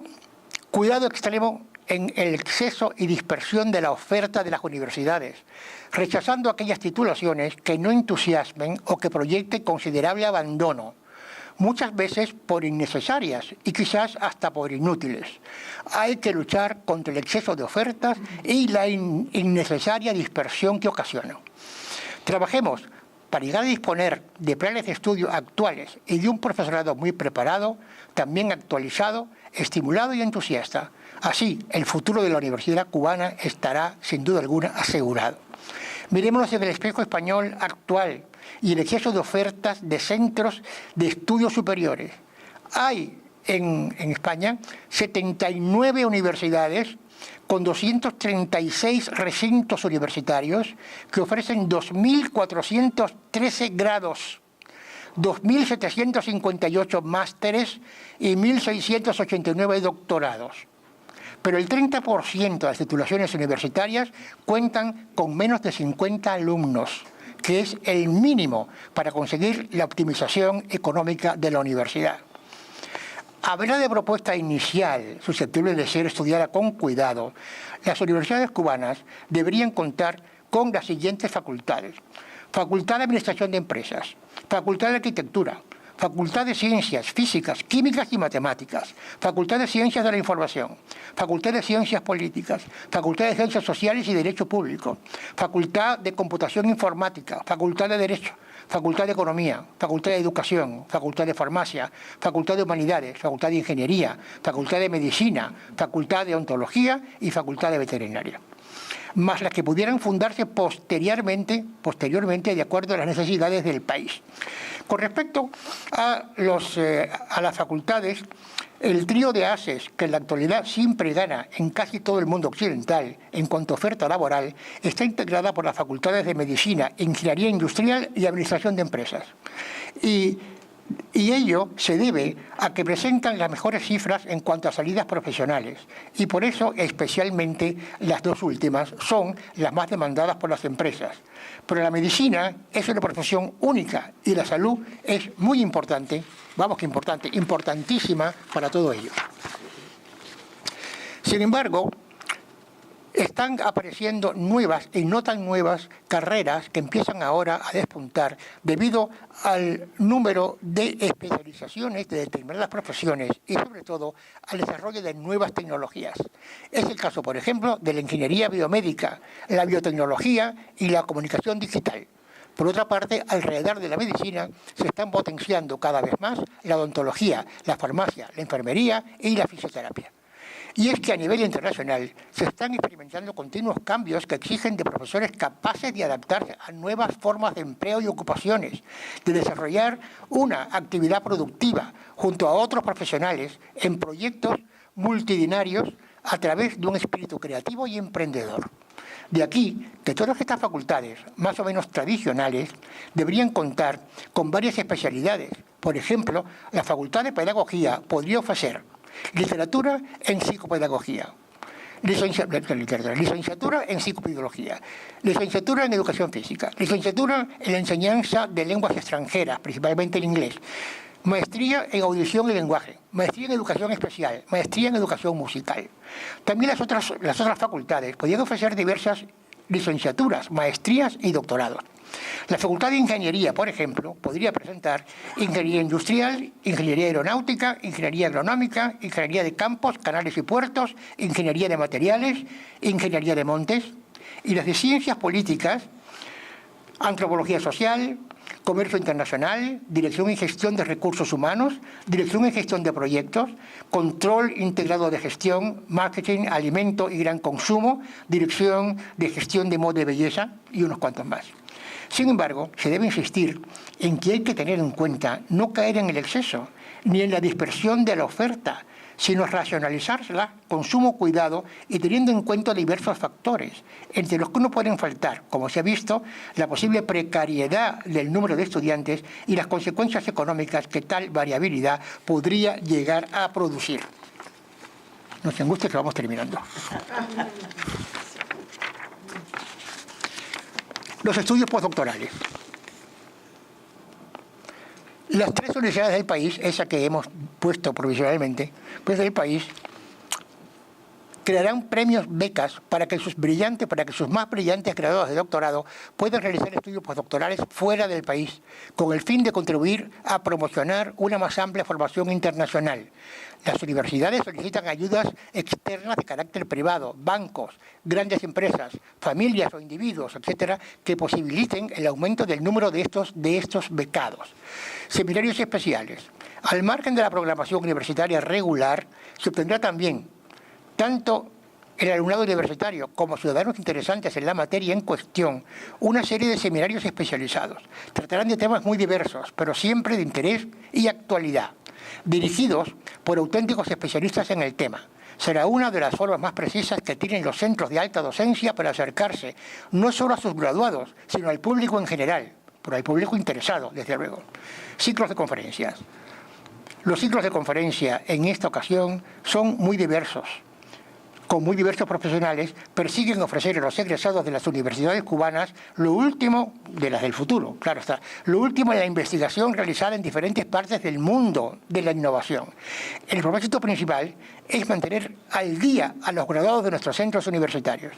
cuidado extremo en el exceso y dispersión de la oferta de las universidades, rechazando aquellas titulaciones que no entusiasmen o que proyecten considerable abandono, muchas veces por innecesarias y quizás hasta por inútiles. Hay que luchar contra el exceso de ofertas y la innecesaria dispersión que ocasiona. Trabajemos para llegar a disponer de planes de estudio actuales y de un profesorado muy preparado, también actualizado, estimulado y entusiasta. Así, el futuro de la universidad cubana estará, sin duda alguna, asegurado. Mirémonos en el espejo español actual y el exceso de ofertas de centros de estudios superiores. Hay en España 79 universidades con 236 recintos universitarios que ofrecen 2.413 grados, 2.758 másteres y 1.689 doctorados. Pero el 30% de las titulaciones universitarias cuentan con menos de 50 alumnos, que es el mínimo para conseguir la optimización económica de la universidad. A ver de propuesta inicial, susceptible de ser estudiada con cuidado, las universidades cubanas deberían contar con las siguientes facultades: Facultad de Administración de Empresas, Facultad de Arquitectura, Facultad de Ciencias Físicas, Químicas y Matemáticas, Facultad de Ciencias de la Información, Facultad de Ciencias Políticas, Facultad de Ciencias Sociales y Derecho Público, Facultad de Computación Informática, Facultad de Derecho, Facultad de Economía, Facultad de Educación, Facultad de Farmacia, Facultad de Humanidades, Facultad de Ingeniería, Facultad de Medicina, Facultad de Ontología y Facultad de Veterinaria, más las que pudieran fundarse posteriormente de acuerdo a las necesidades del país. Con respecto a las facultades, el trío de ases, que en la actualidad siempre gana en casi todo el mundo occidental en cuanto a oferta laboral, está integrada por las facultades de Medicina, Ingeniería Industrial y Administración de Empresas. Y ello se debe a que presentan las mejores cifras en cuanto a salidas profesionales, y por eso especialmente las dos últimas son las más demandadas por las empresas. Pero la medicina es una profesión única y la salud es muy importante, importantísima para todo ello. Sin embargo, están apareciendo nuevas y no tan nuevas carreras que empiezan ahora a despuntar debido al número de especializaciones de determinadas profesiones y sobre todo al desarrollo de nuevas tecnologías. Es el caso, por ejemplo, de la ingeniería biomédica, la biotecnología y la comunicación digital. Por otra parte, alrededor de la medicina se están potenciando cada vez más la odontología, la farmacia, la enfermería y la fisioterapia. Y es que a nivel internacional se están experimentando continuos cambios que exigen de profesores capaces de adaptarse a nuevas formas de empleo y ocupaciones, de desarrollar una actividad productiva junto a otros profesionales en proyectos multidinarios a través de un espíritu creativo y emprendedor. De aquí que todas estas facultades, más o menos tradicionales, deberían contar con varias especialidades. Por ejemplo, la Facultad de Pedagogía podría ofrecer literatura en psicopedagogía, licenciatura en psicobiología, licenciatura en educación física, licenciatura en la enseñanza de lenguas extranjeras, principalmente el inglés, maestría en audición y lenguaje, maestría en educación especial, maestría en educación musical. También las otras facultades podrían ofrecer diversas licenciaturas, maestrías y doctorados. La Facultad de Ingeniería, por ejemplo, podría presentar ingeniería industrial, ingeniería aeronáutica, ingeniería agronómica, ingeniería de campos, canales y puertos, ingeniería de materiales, ingeniería de montes, y las de ciencias políticas, antropología social, comercio internacional, dirección y gestión de recursos humanos, dirección y gestión de proyectos, control integrado de gestión, marketing, alimento y gran consumo, dirección de gestión de moda y belleza y unos cuantos más. Sin embargo, se debe insistir en que hay que tener en cuenta no caer en el exceso ni en la dispersión de la oferta, sino racionalizarla con sumo cuidado y teniendo en cuenta diversos factores, entre los que no pueden faltar, como se ha visto, la posible precariedad del número de estudiantes y las consecuencias económicas que tal variabilidad podría llegar a producir. No se angustie que vamos terminando. Los estudios postdoctorales. Las tres universidades del país, esa que hemos puesto provisionalmente, pues del país, crearán premios, becas, para que sus más brillantes graduados de doctorado puedan realizar estudios postdoctorales fuera del país, con el fin de contribuir a promocionar una más amplia formación internacional. Las universidades solicitan ayudas externas de carácter privado, bancos, grandes empresas, familias o individuos, etcétera, que posibiliten el aumento del número de estos becados. Seminarios especiales. Al margen de la programación universitaria regular, se obtendrá también tanto el alumnado universitario, como ciudadanos interesantes en la materia en cuestión, una serie de seminarios especializados. Tratarán de temas muy diversos, pero siempre de interés y actualidad, dirigidos por auténticos especialistas en el tema. Será una de las formas más precisas que tienen los centros de alta docencia para acercarse no solo a sus graduados, sino al público en general, pero al público interesado, desde luego. Ciclos de conferencias. Los ciclos de conferencia en esta ocasión son muy diversos. Con muy diversos profesionales, persiguen ofrecer a los egresados de las universidades cubanas lo último de las del futuro, claro está, lo último de la investigación realizada en diferentes partes del mundo de la innovación. El propósito principal es mantener al día a los graduados de nuestros centros universitarios.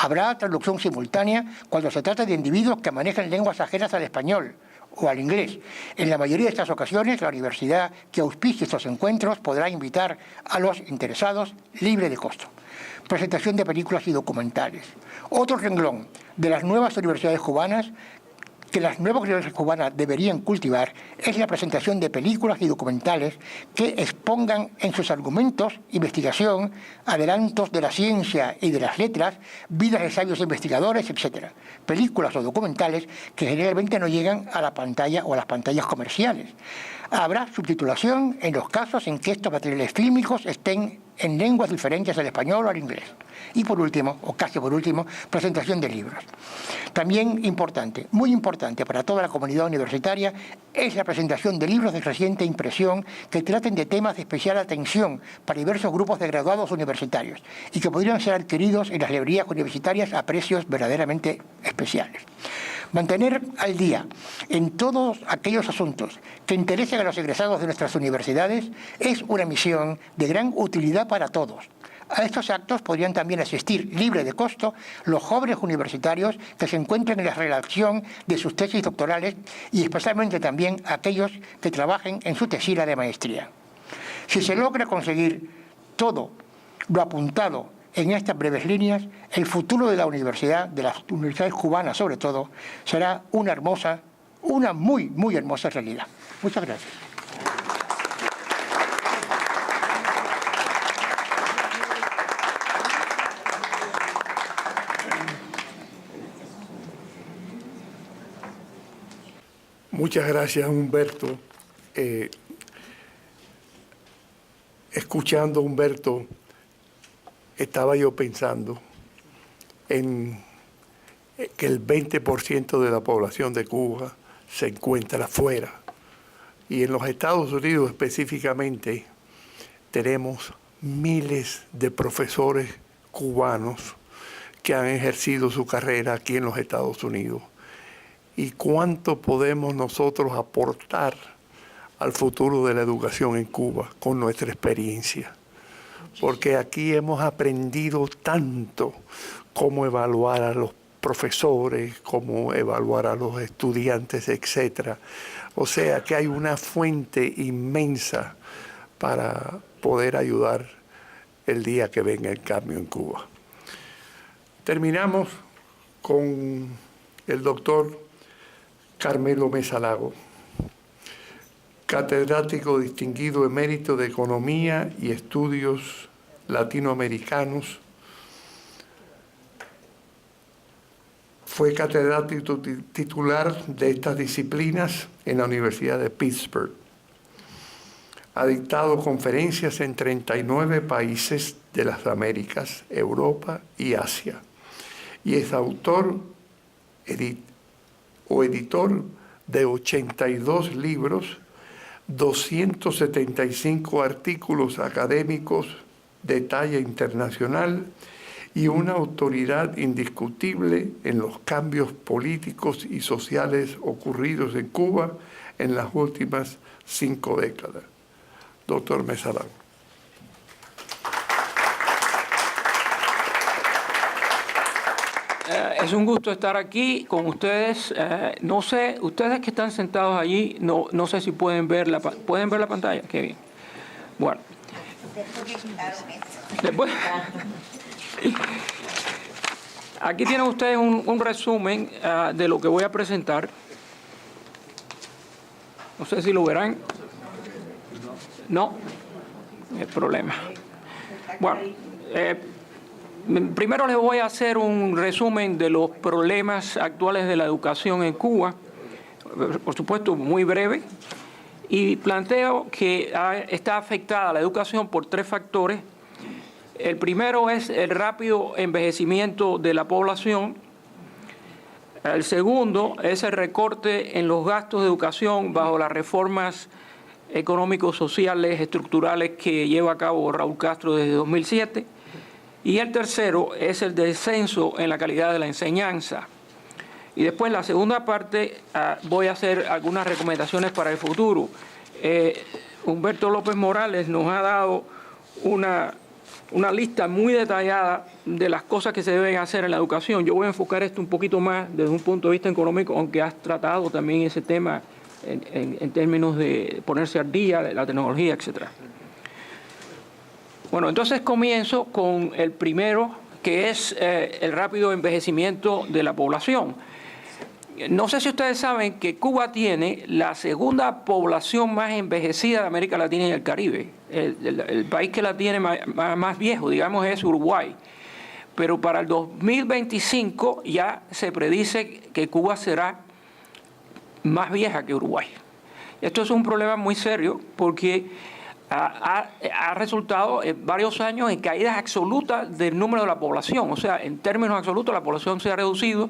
Habrá traducción simultánea cuando se trata de individuos que manejan lenguas ajenas al español o al inglés. En la mayoría de estas ocasiones, la universidad que auspicie estos encuentros podrá invitar a los interesados libre de costo. Presentación de películas y documentales. Otro renglón de las nuevas universidades cubanas que las nuevas universidades cubanas deberían cultivar es la presentación de películas y documentales que expongan en sus argumentos, investigación, adelantos de la ciencia y de las letras, vidas de sabios investigadores, etc. Películas o documentales que generalmente no llegan a la pantalla o a las pantallas comerciales. Habrá subtitulación en los casos en que estos materiales fílmicos estén en lenguas diferentes al español o al inglés. Y por último, o casi por último, presentación de libros. También importante, muy importante para toda la comunidad universitaria, es la presentación de libros de reciente impresión que traten de temas de especial atención para diversos grupos de graduados universitarios y que podrían ser adquiridos en las librerías universitarias a precios verdaderamente especiales. Mantener al día en todos aquellos asuntos que interesen a los egresados de nuestras universidades es una misión de gran utilidad para todos. A estos actos podrían también asistir, libre de costo, los jóvenes universitarios que se encuentren en la redacción de sus tesis doctorales y especialmente también aquellos que trabajen en su tesina de maestría. Si se logra conseguir todo lo apuntado en estas breves líneas, el futuro de la universidad, de las universidades cubanas sobre todo, será una muy, muy hermosa realidad. Muchas gracias. Muchas gracias, Humberto. Escuchando a Humberto, estaba yo pensando en que el 20% de la población de Cuba se encuentra afuera. Y en los Estados Unidos específicamente tenemos miles de profesores cubanos que han ejercido su carrera aquí en los Estados Unidos. ¿Y cuánto podemos nosotros aportar al futuro de la educación en Cuba con nuestra experiencia? Porque aquí hemos aprendido tanto cómo evaluar a los profesores, cómo evaluar a los estudiantes, etc. O sea que hay una fuente inmensa para poder ayudar el día que venga el cambio en Cuba. Terminamos con el doctor Carmelo Mesa Lago, catedrático distinguido emérito de Economía y Estudios Latinoamericanos. Fue catedrático titular de estas disciplinas en la Universidad de Pittsburgh. Ha dictado conferencias en 39 países de las Américas, Europa y Asia. Y es autor o editor de 82 libros, 275 artículos académicos de talla internacional y una autoridad indiscutible en los cambios políticos y sociales ocurridos en Cuba en las últimas 5 décadas. Doctor Mesa Lago. Es un gusto estar aquí con ustedes. No sé, ustedes que están sentados allí, no sé si pueden ver la pantalla. Qué bien. Bueno. Después, aquí tienen ustedes un resumen de lo que voy a presentar. No sé si lo verán. No, no hay problema. Bueno, Primero les voy a hacer un resumen de los problemas actuales de la educación en Cuba, por supuesto muy breve, y planteo que está afectada la educación por 3 factores. El primero es el rápido envejecimiento de la población. El segundo es el recorte en los gastos de educación bajo las reformas económicos, sociales, estructurales que lleva a cabo Raúl Castro desde 2007. Y el tercero es el descenso en la calidad de la enseñanza. Y después, en la segunda parte, voy a hacer algunas recomendaciones para el futuro. Humberto López Morales nos ha dado una lista muy detallada de las cosas que se deben hacer en la educación. Yo voy a enfocar esto un poquito más desde un punto de vista económico, aunque has tratado también ese tema en términos de ponerse al día, de la tecnología, etcétera. Bueno, entonces comienzo con el primero, que es el rápido envejecimiento de la población. No sé si ustedes saben que Cuba tiene la segunda población más envejecida de América Latina y el Caribe. El país que la tiene más viejo, digamos, es Uruguay. Pero para el 2025 ya se predice que Cuba será más vieja que Uruguay. Esto es un problema muy serio porque ha resultado en varios años en caídas absolutas del número de la población. O sea, en términos absolutos la población se ha reducido.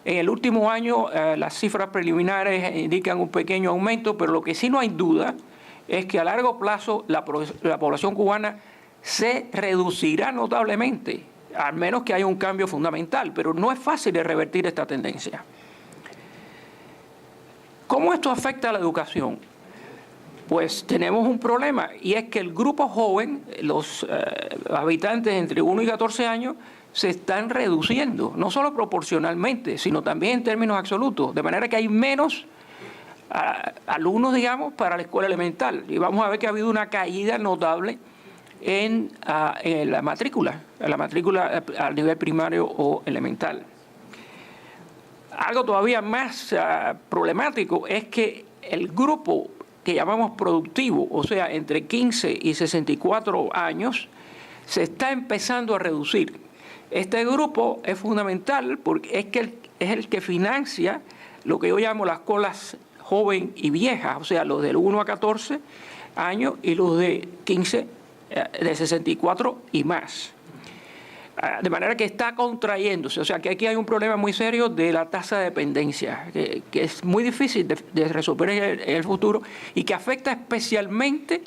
En el último año las cifras preliminares indican un pequeño aumento, pero lo que sí no hay duda es que a largo plazo la población cubana se reducirá notablemente, al menos que haya un cambio fundamental, pero no es fácil de revertir esta tendencia. ¿Cómo esto afecta a la educación? Pues tenemos un problema, y es que el grupo joven, los habitantes entre 1 y 14 años, se están reduciendo, no solo proporcionalmente, sino también en términos absolutos, de manera que hay menos alumnos, digamos, para la escuela elemental. Y vamos a ver que ha habido una caída notable en la matrícula a nivel primario o elemental. Algo todavía más problemático es que el grupo que llamamos productivo, o sea, entre 15 y 64 años, se está empezando a reducir. Este grupo es fundamental porque es el que financia lo que yo llamo las colas joven y vieja, o sea, los del 1 a 14 años y los de 15, de 64 y más. De manera que está contrayéndose, o sea que aquí hay un problema muy serio de la tasa de dependencia, que es muy difícil de resolver en el futuro y que afecta especialmente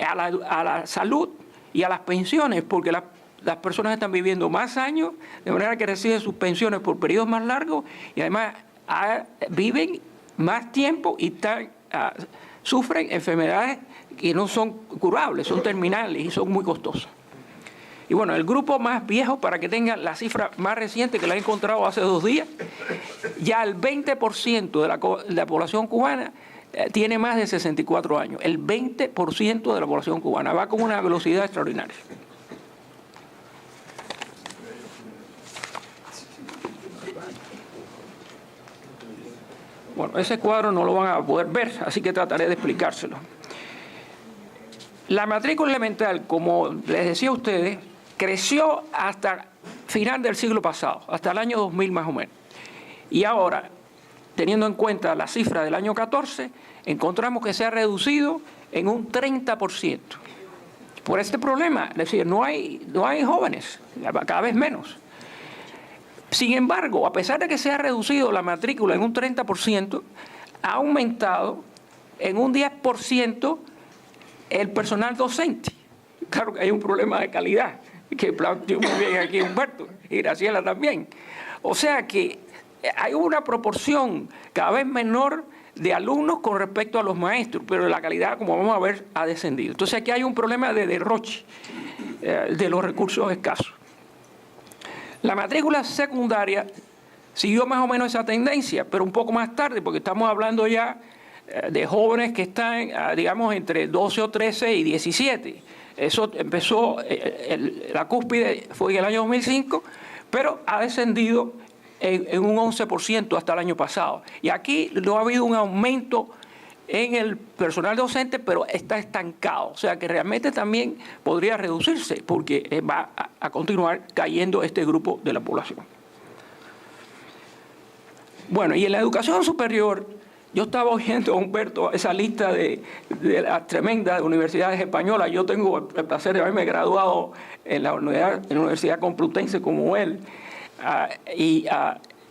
a la salud y a las pensiones, porque las personas están viviendo más años, de manera que reciben sus pensiones por periodos más largos y además viven más tiempo y sufren enfermedades que no son curables, son terminales y son muy costosas. Y bueno, el grupo más viejo, para que tengan la cifra más reciente que la he encontrado hace 2 días, ya el 20% de la población cubana tiene más de 64 años. El 20% de la población cubana va con una velocidad extraordinaria. Bueno, ese cuadro no lo van a poder ver, así que trataré de explicárselo. La matrícula elemental, como les decía a ustedes, creció hasta final del siglo pasado, hasta el año 2000 más o menos. Y ahora, teniendo en cuenta la cifra del año 14, encontramos que se ha reducido en un 30%. Por este problema, es decir, no hay jóvenes, cada vez menos. Sin embargo, a pesar de que se ha reducido la matrícula en un 30%, ha aumentado en un 10% el personal docente. Claro que hay un problema de calidad, que planteó muy bien aquí Humberto, y Graciela también. O sea que hay una proporción cada vez menor de alumnos con respecto a los maestros, pero la calidad, como vamos a ver, ha descendido. Entonces aquí hay un problema de derroche de los recursos escasos. La matrícula secundaria siguió más o menos esa tendencia, pero un poco más tarde, porque estamos hablando ya de jóvenes que están, digamos, entre 12 o 13 y 17. Eso empezó, la cúspide fue en el año 2005, pero ha descendido en un 11% hasta el año pasado. Y aquí no ha habido un aumento en el personal docente, pero está estancado. O sea que realmente también podría reducirse porque va a continuar cayendo este grupo de la población. Bueno, y en la educación superior, yo estaba oyendo, Humberto, esa lista de las tremendas universidades españolas. Yo tengo el placer de haberme graduado en la Universidad Complutense como él.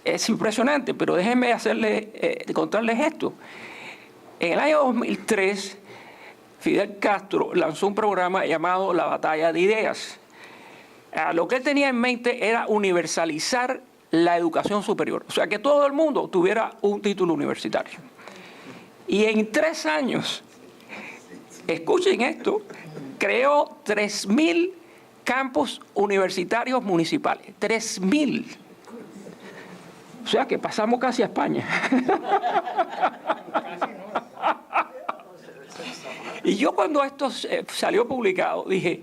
Es impresionante, pero déjenme contarles esto. En el año 2003, Fidel Castro lanzó un programa llamado La Batalla de Ideas. Lo que él tenía en mente era universalizar la educación superior, o sea, que todo el mundo tuviera un título universitario. Y en 3 años, escuchen esto, creó 3.000 campus universitarios municipales. 3.000. O sea, que pasamos casi a España. Y yo cuando esto salió publicado dije,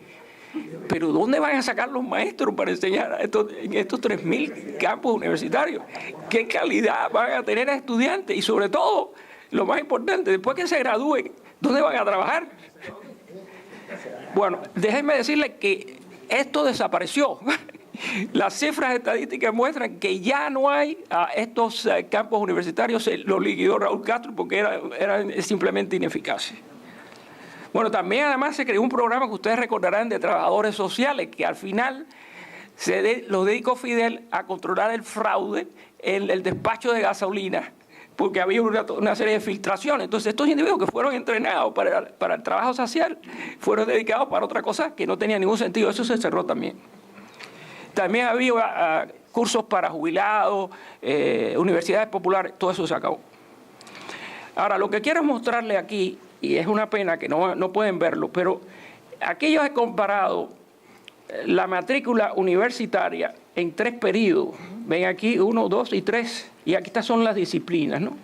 pero ¿dónde van a sacar los maestros para enseñar en estos 3.000 campus universitarios? ¿Qué calidad van a tener a estudiantes? Y sobre todo, lo más importante, después que se gradúen, ¿dónde van a trabajar? Bueno, déjenme decirles que esto desapareció. Las cifras estadísticas muestran que ya no hay estos campos universitarios, los liquidó Raúl Castro porque eran simplemente ineficaces. Bueno, también además se creó un programa que ustedes recordarán de trabajadores sociales, que al final lo dedicó Fidel a controlar el fraude en el despacho de gasolina, porque había una serie de filtraciones. Entonces estos individuos que fueron entrenados para el trabajo social fueron dedicados para otra cosa que no tenía ningún sentido. Eso se cerró también. También había cursos para jubilados, universidades populares, todo eso se acabó. Ahora, lo que quiero mostrarle aquí, y es una pena que no pueden verlo, pero aquí yo he comparado la matrícula universitaria en 3 periodos. Ven aquí 1, 2 y 3, y aquí estas son las disciplinas, ¿no?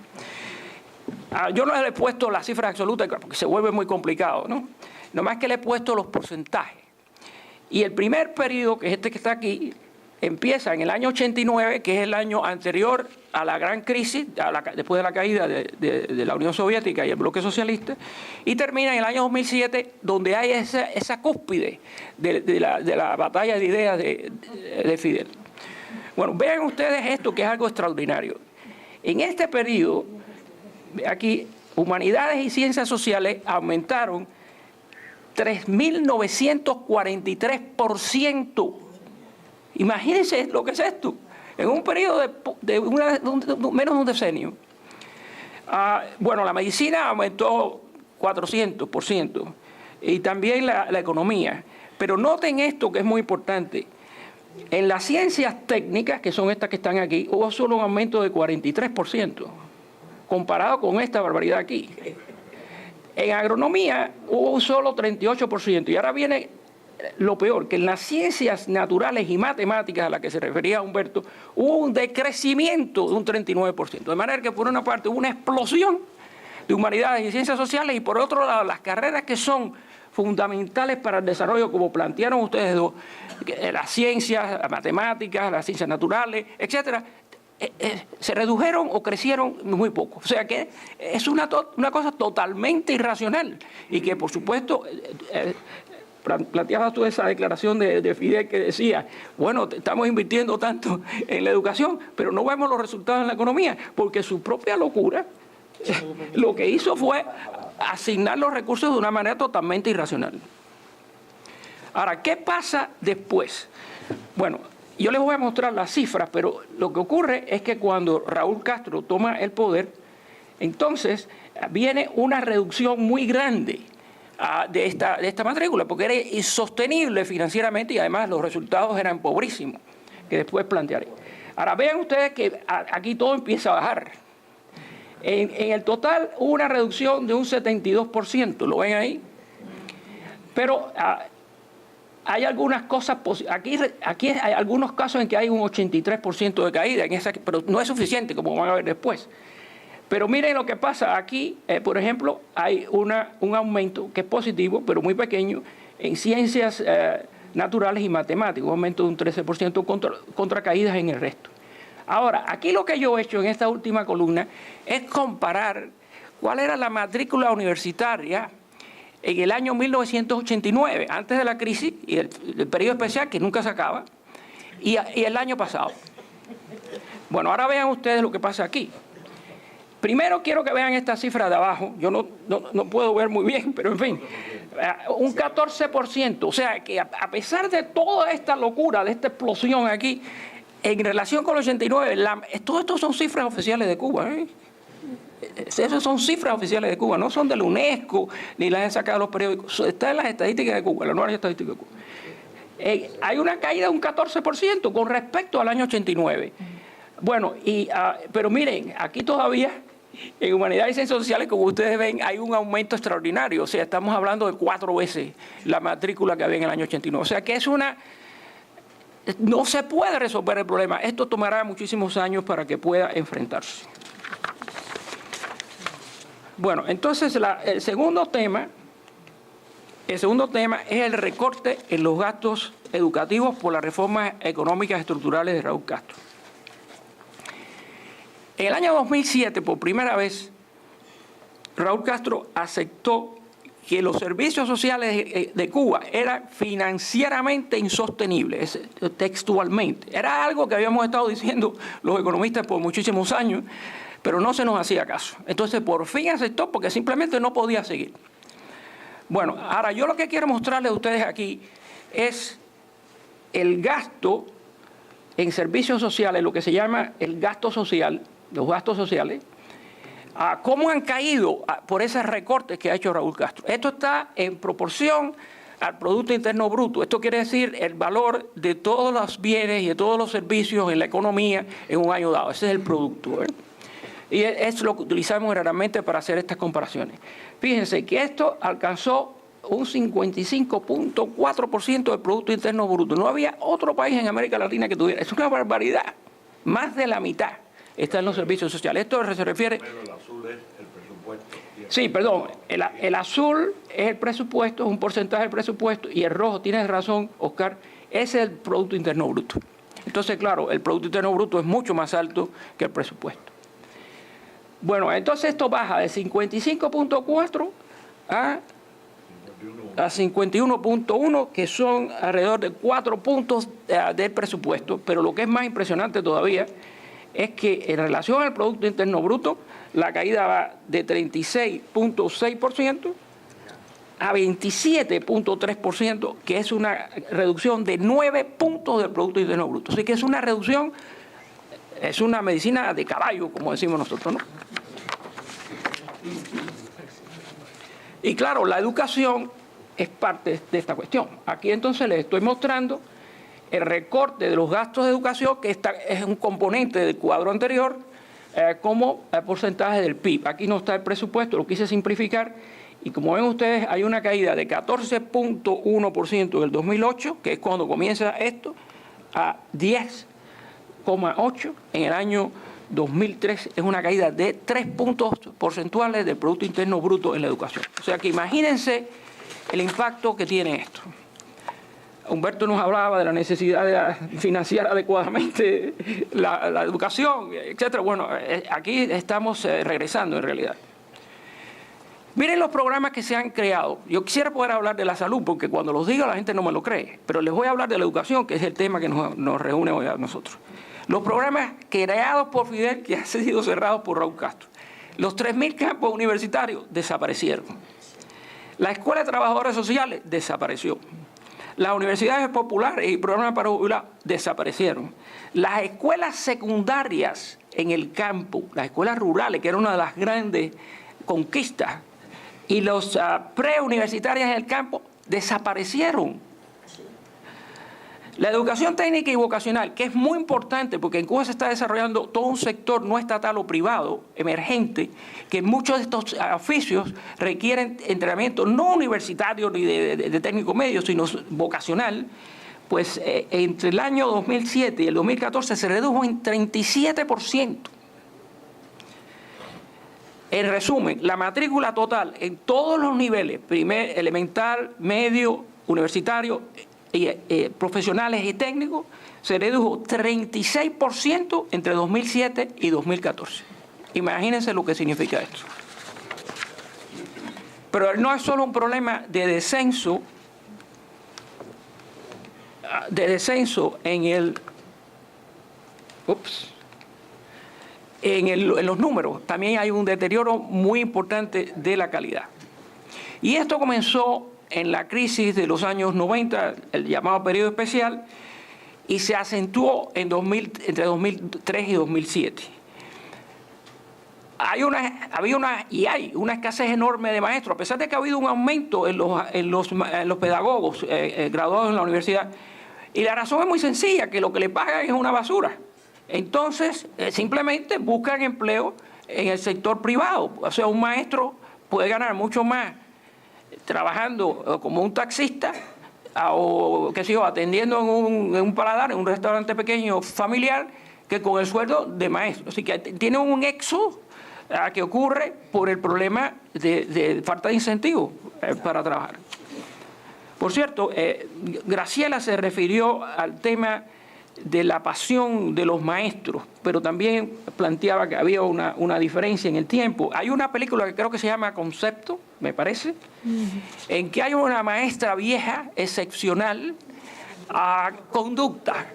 Yo no le he puesto las cifras absolutas porque se vuelve muy complicado, ¿no? Nomás que le he puesto los porcentajes. Y el primer periodo, que es este que está aquí, empieza en el año 89, que es el año anterior a la gran crisis, después de la caída de la Unión Soviética y el bloque socialista, y termina en el año 2007, donde hay esa cúspide de la batalla de ideas de Fidel. Bueno, vean ustedes esto, que es algo extraordinario. En este periodo, aquí, humanidades y ciencias sociales aumentaron 3.943%. Imagínense lo que es esto, en un periodo de menos de un decenio. Bueno, la medicina aumentó 400%, y también la economía. Pero noten esto que es muy importante. En las ciencias técnicas, que son estas que están aquí, hubo solo un aumento de 43%, comparado con esta barbaridad aquí. En agronomía hubo solo 38%, y ahora viene lo peor, que en las ciencias naturales y matemáticas a las que se refería Humberto, hubo un decrecimiento de un 39%. De manera que por una parte hubo una explosión de humanidades y ciencias sociales, y por otro lado las carreras que son fundamentales para el desarrollo, como plantearon ustedes dos, las ciencias, las matemáticas, las ciencias naturales, etcétera, se redujeron o crecieron muy poco. O sea que es una cosa totalmente irracional, y que por supuesto planteabas tú esa declaración de Fidel que decía, bueno, estamos invirtiendo tanto en la educación, pero no vemos los resultados en la economía, porque su propia locura lo que hizo fue asignar los recursos de una manera totalmente irracional. Ahora, ¿qué pasa después? Bueno, yo les voy a mostrar las cifras, pero lo que ocurre es que cuando Raúl Castro toma el poder, entonces viene una reducción muy grande de esta matrícula, porque era insostenible financieramente, y además los resultados eran pobrísimos, que después plantearé. Ahora vean ustedes que aquí todo empieza a bajar. En el total hubo una reducción de un 72%, ¿lo ven ahí? Pero hay algunas cosas, aquí hay algunos casos en que hay un 83% de caída, pero no es suficiente, como van a ver después. Pero miren lo que pasa aquí, por ejemplo, hay un aumento que es positivo, pero muy pequeño, en ciencias naturales y matemáticas, un aumento de un 13% contra caídas en el resto. Ahora, aquí lo que yo he hecho en esta última columna es comparar cuál era la matrícula universitaria en el año 1989, antes de la crisis y el periodo especial que nunca se acaba, y el año pasado. Bueno, ahora vean ustedes lo que pasa aquí. Primero quiero que vean esta cifra de abajo. Yo no puedo ver muy bien, pero en fin, un 14%. O sea que a pesar de toda esta locura, de esta explosión aquí, en relación con el 89, todo esto son cifras oficiales de Cuba, ¿eh? Esas son cifras oficiales de Cuba, no son de la UNESCO, ni las han sacado los periódicos. Está en las estadísticas de Cuba, la nueva estadística de Cuba. Hay una caída de un 14% con respecto al año 89. Bueno, pero miren, aquí todavía, en Humanidades y Ciencias Sociales, como ustedes ven, hay un aumento extraordinario. O sea, estamos hablando de 4 veces la matrícula que había en el año 89. O sea, que no se puede resolver el problema. Esto tomará muchísimos años para que pueda enfrentarse. Bueno, entonces el segundo tema es el recorte en los gastos educativos por las reformas económicas estructurales de Raúl Castro. En el año 2007, por primera vez, Raúl Castro aceptó que los servicios sociales de Cuba eran financieramente insostenibles, textualmente. Era algo que habíamos estado diciendo los economistas por muchísimos años, pero no se nos hacía caso. Entonces, por fin aceptó porque simplemente no podía seguir. Bueno, ahora yo lo que quiero mostrarles a ustedes aquí es el gasto en servicios sociales, lo que se llama el gasto social, los gastos sociales, cómo han caído por esos recortes que ha hecho Raúl Castro. Esto está en proporción al Producto Interno Bruto. Esto quiere decir el valor de todos los bienes y de todos los servicios en la economía en un año dado. Ese es el producto, ¿eh? Y es lo que utilizamos generalmente para hacer estas comparaciones. Fíjense que esto alcanzó un 55.4% del Producto Interno Bruto. No había otro país en América Latina que tuviera. Es una barbaridad. Más de la mitad está en los servicios sociales. Esto se refiere... Pero el azul es el presupuesto. Sí, perdón. El azul es el presupuesto, es un porcentaje del presupuesto, y el rojo, tienes razón, Oscar, ese es el Producto Interno Bruto. Entonces, claro, el Producto Interno Bruto es mucho más alto que el presupuesto. Bueno, entonces esto baja de 55.4 a 51.1, que son alrededor de 4 puntos del presupuesto. Pero lo que es más impresionante todavía es que en relación al Producto Interno Bruto, la caída va de 36.6% a 27.3%, que es una reducción de 9 puntos del Producto Interno Bruto. Así que es una reducción, es una medicina de caballo, como decimos nosotros, ¿no? Y claro, la educación es parte de esta cuestión. Aquí entonces les estoy mostrando el recorte de los gastos de educación, que es un componente del cuadro anterior, como porcentaje del PIB. Aquí no está el presupuesto, lo quise simplificar, y como ven ustedes, hay una caída de 14.1% del 2008, que es cuando comienza esto, a 10.8% en el año 2003, es una caída de 3 puntos porcentuales del Producto Interno Bruto en la educación. O sea que imagínense el impacto que tiene esto. Humberto nos hablaba de la necesidad de financiar adecuadamente la educación, etcétera. Bueno, aquí estamos regresando en realidad. Miren los programas que se han creado. Yo quisiera poder hablar de la salud, porque cuando los digo la gente no me lo cree, pero les voy a hablar de la educación, que es el tema que nos reúne hoy a nosotros. Los programas creados por Fidel, que han sido cerrados por Raúl Castro. Los 3.000 campos universitarios desaparecieron. La Escuela de Trabajadores Sociales desapareció. Las universidades populares y programas para jubilados desaparecieron. Las escuelas secundarias en el campo, las escuelas rurales, que era una de las grandes conquistas, y los preuniversitarias en el campo desaparecieron. La educación técnica y vocacional, que es muy importante porque en Cuba se está desarrollando todo un sector no estatal o privado, emergente, que muchos de estos oficios requieren entrenamiento no universitario ni de técnico medio, sino vocacional. Pues entre el año 2007 y el 2014 se redujo en 37%. En resumen, la matrícula total en todos los niveles, primer, elemental, medio, universitario, profesionales y técnicos, se redujo 36% entre 2007 y 2014. Imagínense lo que significa esto. Pero no es solo un problema de descenso en los números, también hay un deterioro muy importante de la calidad. Y esto comenzó en la crisis de los años 90, el llamado periodo especial, y se acentuó entre 2003 y 2007. Hay una escasez enorme de maestros, a pesar de que ha habido un aumento en los pedagogos graduados en la universidad. Y la razón es muy sencilla, que lo que le pagan es una basura. Entonces, simplemente buscan empleo en el sector privado. O sea, un maestro puede ganar mucho más trabajando como un taxista o, qué sé yo, atendiendo en un paladar, en un restaurante pequeño familiar, que con el sueldo de maestro. Así que tiene un éxodo que ocurre por el problema de falta de incentivos para trabajar. Por cierto, Graciela se refirió al tema de la pasión de los maestros, pero también planteaba que había una diferencia en el tiempo. Hay una película que creo que se llama Concepto, me parece, en que hay una maestra vieja, excepcional, conducta,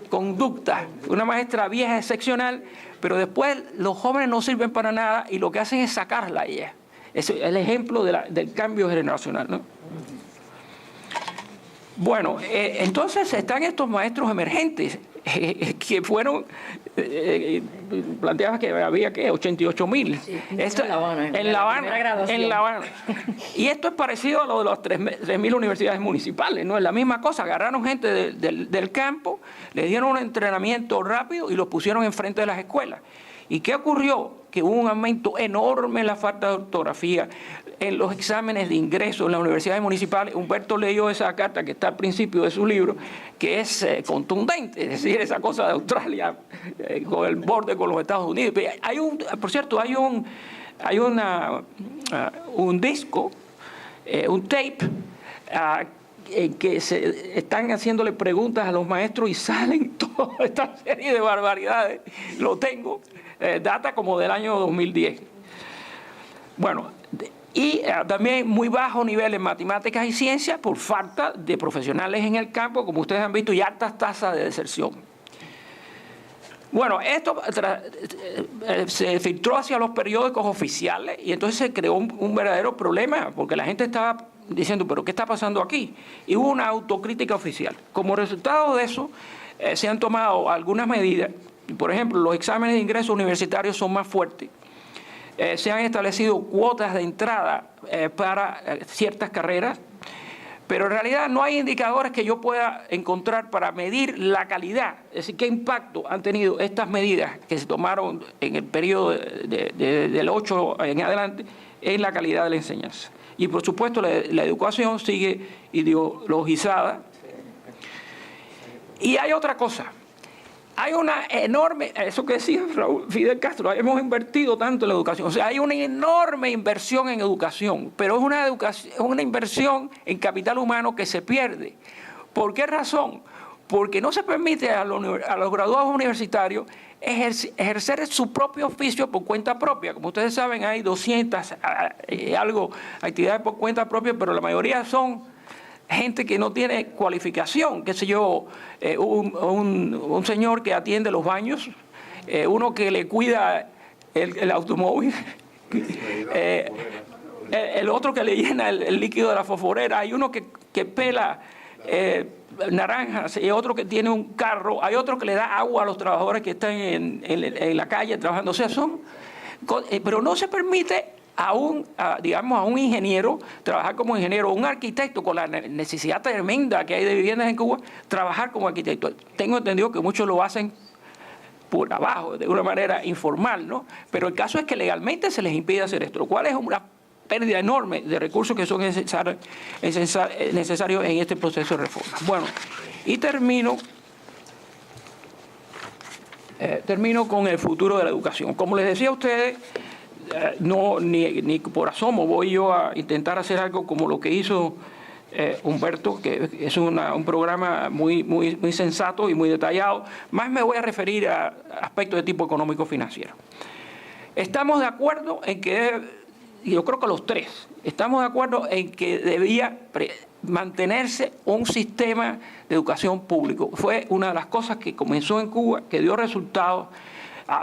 una maestra vieja excepcional, pero después los jóvenes no sirven para nada y lo que hacen es sacarla a ella. Es el ejemplo del cambio generacional, ¿no? Bueno, entonces están estos maestros emergentes que fueron, planteaba que había, ¿qué? 88.000. Sí, en La Habana. Y esto es parecido a lo de las 3.000 universidades municipales, ¿no? Es la misma cosa, agarraron gente del campo, les dieron un entrenamiento rápido y los pusieron enfrente de las escuelas. ¿Y qué ocurrió? Que hubo un aumento enorme en la falta de ortografía, en los exámenes de ingreso en las universidades municipales. Humberto leyó esa carta que está al principio de su libro, que es contundente, es decir, esa cosa de Australia con el borde con los Estados Unidos. Por cierto, hay un disco, un tape, que se están haciéndole preguntas a los maestros y salen toda esta serie de barbaridades. Lo tengo, data como del año 2010. Bueno, y también muy bajo nivel en matemáticas y ciencias por falta de profesionales en el campo, como ustedes han visto, y altas tasas de deserción. Bueno, esto se filtró hacia los periódicos oficiales y entonces se creó un verdadero problema, porque la gente estaba diciendo, ¿pero qué está pasando aquí? Y hubo una autocrítica oficial. Como resultado de eso, se han tomado algunas medidas. Por ejemplo, los exámenes de ingreso universitarios son más fuertes. Se han establecido cuotas de entrada para ciertas carreras, pero en realidad no hay indicadores que yo pueda encontrar para medir la calidad, es decir, qué impacto han tenido estas medidas que se tomaron en el periodo del 8 en adelante en la calidad de la enseñanza. Y por supuesto la educación sigue ideologizada. Y hay otra cosa. Hay una enorme, eso que decía Fidel Castro, hemos invertido tanto en la educación, o sea, hay una enorme inversión en educación, pero es una inversión en capital humano que se pierde. ¿Por qué razón? Porque no se permite a los graduados universitarios ejercer su propio oficio por cuenta propia. Como ustedes saben, hay 200 actividades por cuenta propia, pero la mayoría son gente que no tiene cualificación, qué sé yo, un señor que atiende los baños, uno que le cuida el automóvil, el otro que le llena el líquido de la fosforera, hay uno que pela naranjas, y otro que tiene un carro, hay otro que le da agua a los trabajadores que están en la calle trabajando. O sea, pero no se permite a un ingeniero trabajar como ingeniero, un arquitecto con la necesidad tremenda que hay de viviendas en Cuba, trabajar como arquitecto. Tengo entendido que muchos lo hacen por abajo, de una manera informal, ¿no? Pero el caso es que legalmente se les impide hacer esto, lo cual es una pérdida enorme de recursos que son necesarios en este proceso de reforma. Bueno, y termino con el futuro de la educación. Como les decía a ustedes, ni por asomo voy yo a intentar hacer algo como lo que hizo Humberto, que es un programa muy sensato y muy detallado. Más me voy a referir a aspectos de tipo económico-financiero. Estamos de acuerdo en que yo creo que los tres, estamos de acuerdo en que debía mantenerse un sistema de educación público. Fue una de las cosas que comenzó en Cuba, que dio resultados.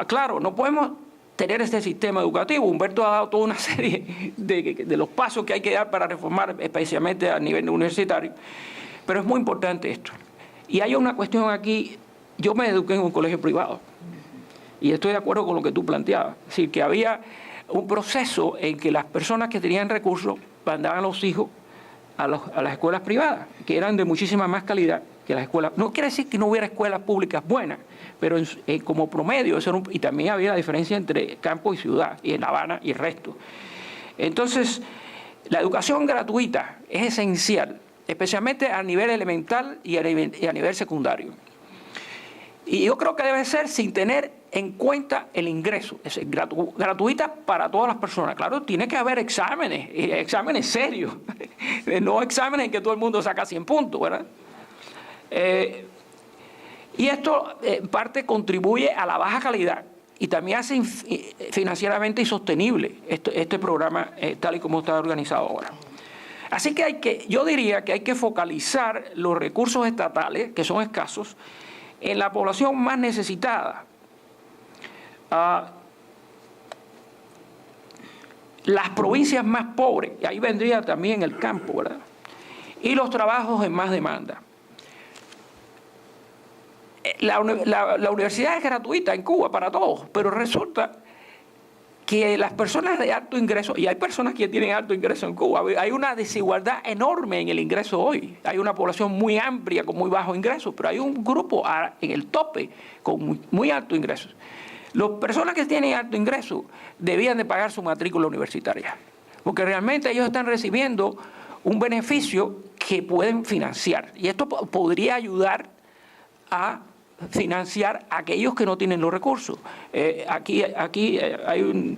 Claro, no podemos tener este sistema educativo. Humberto ha dado toda una serie de los pasos que hay que dar para reformar, especialmente a nivel universitario, pero es muy importante esto. Y hay una cuestión aquí, yo me eduqué en un colegio privado, y estoy de acuerdo con lo que tú planteabas, es decir, que había un proceso en que las personas que tenían recursos mandaban a los hijos a las escuelas privadas, que eran de muchísima más calidad que las escuelas. No quiere decir que no hubiera escuelas públicas buenas, pero como promedio, y también había la diferencia entre campo y ciudad, y en La Habana y el resto. Entonces, la educación gratuita es esencial, especialmente a nivel elemental y a nivel secundario. Y yo creo que debe ser sin tener en cuenta el ingreso, es decir, gratuita para todas las personas. Claro, tiene que haber exámenes, exámenes serios, no exámenes en que todo el mundo saca 100 puntos, ¿verdad? Y esto en parte contribuye a la baja calidad y también hace financieramente insostenible este programa tal y como está organizado ahora. Así que yo diría que hay que focalizar los recursos estatales, que son escasos, en la población más necesitada. Las provincias más pobres, y ahí vendría también el campo, ¿verdad? Y los trabajos en más demanda. La universidad es gratuita en Cuba para todos, pero resulta que las personas de alto ingreso, y hay personas que tienen alto ingreso en Cuba, hay una desigualdad enorme en el ingreso hoy. Hay una población muy amplia con muy bajo ingreso, pero hay un grupo en el tope con muy alto ingreso. Las personas que tienen alto ingreso debían de pagar su matrícula universitaria, porque realmente ellos están recibiendo un beneficio que pueden financiar. Y esto podría ayudar a financiar a aquellos que no tienen los recursos. Aquí hay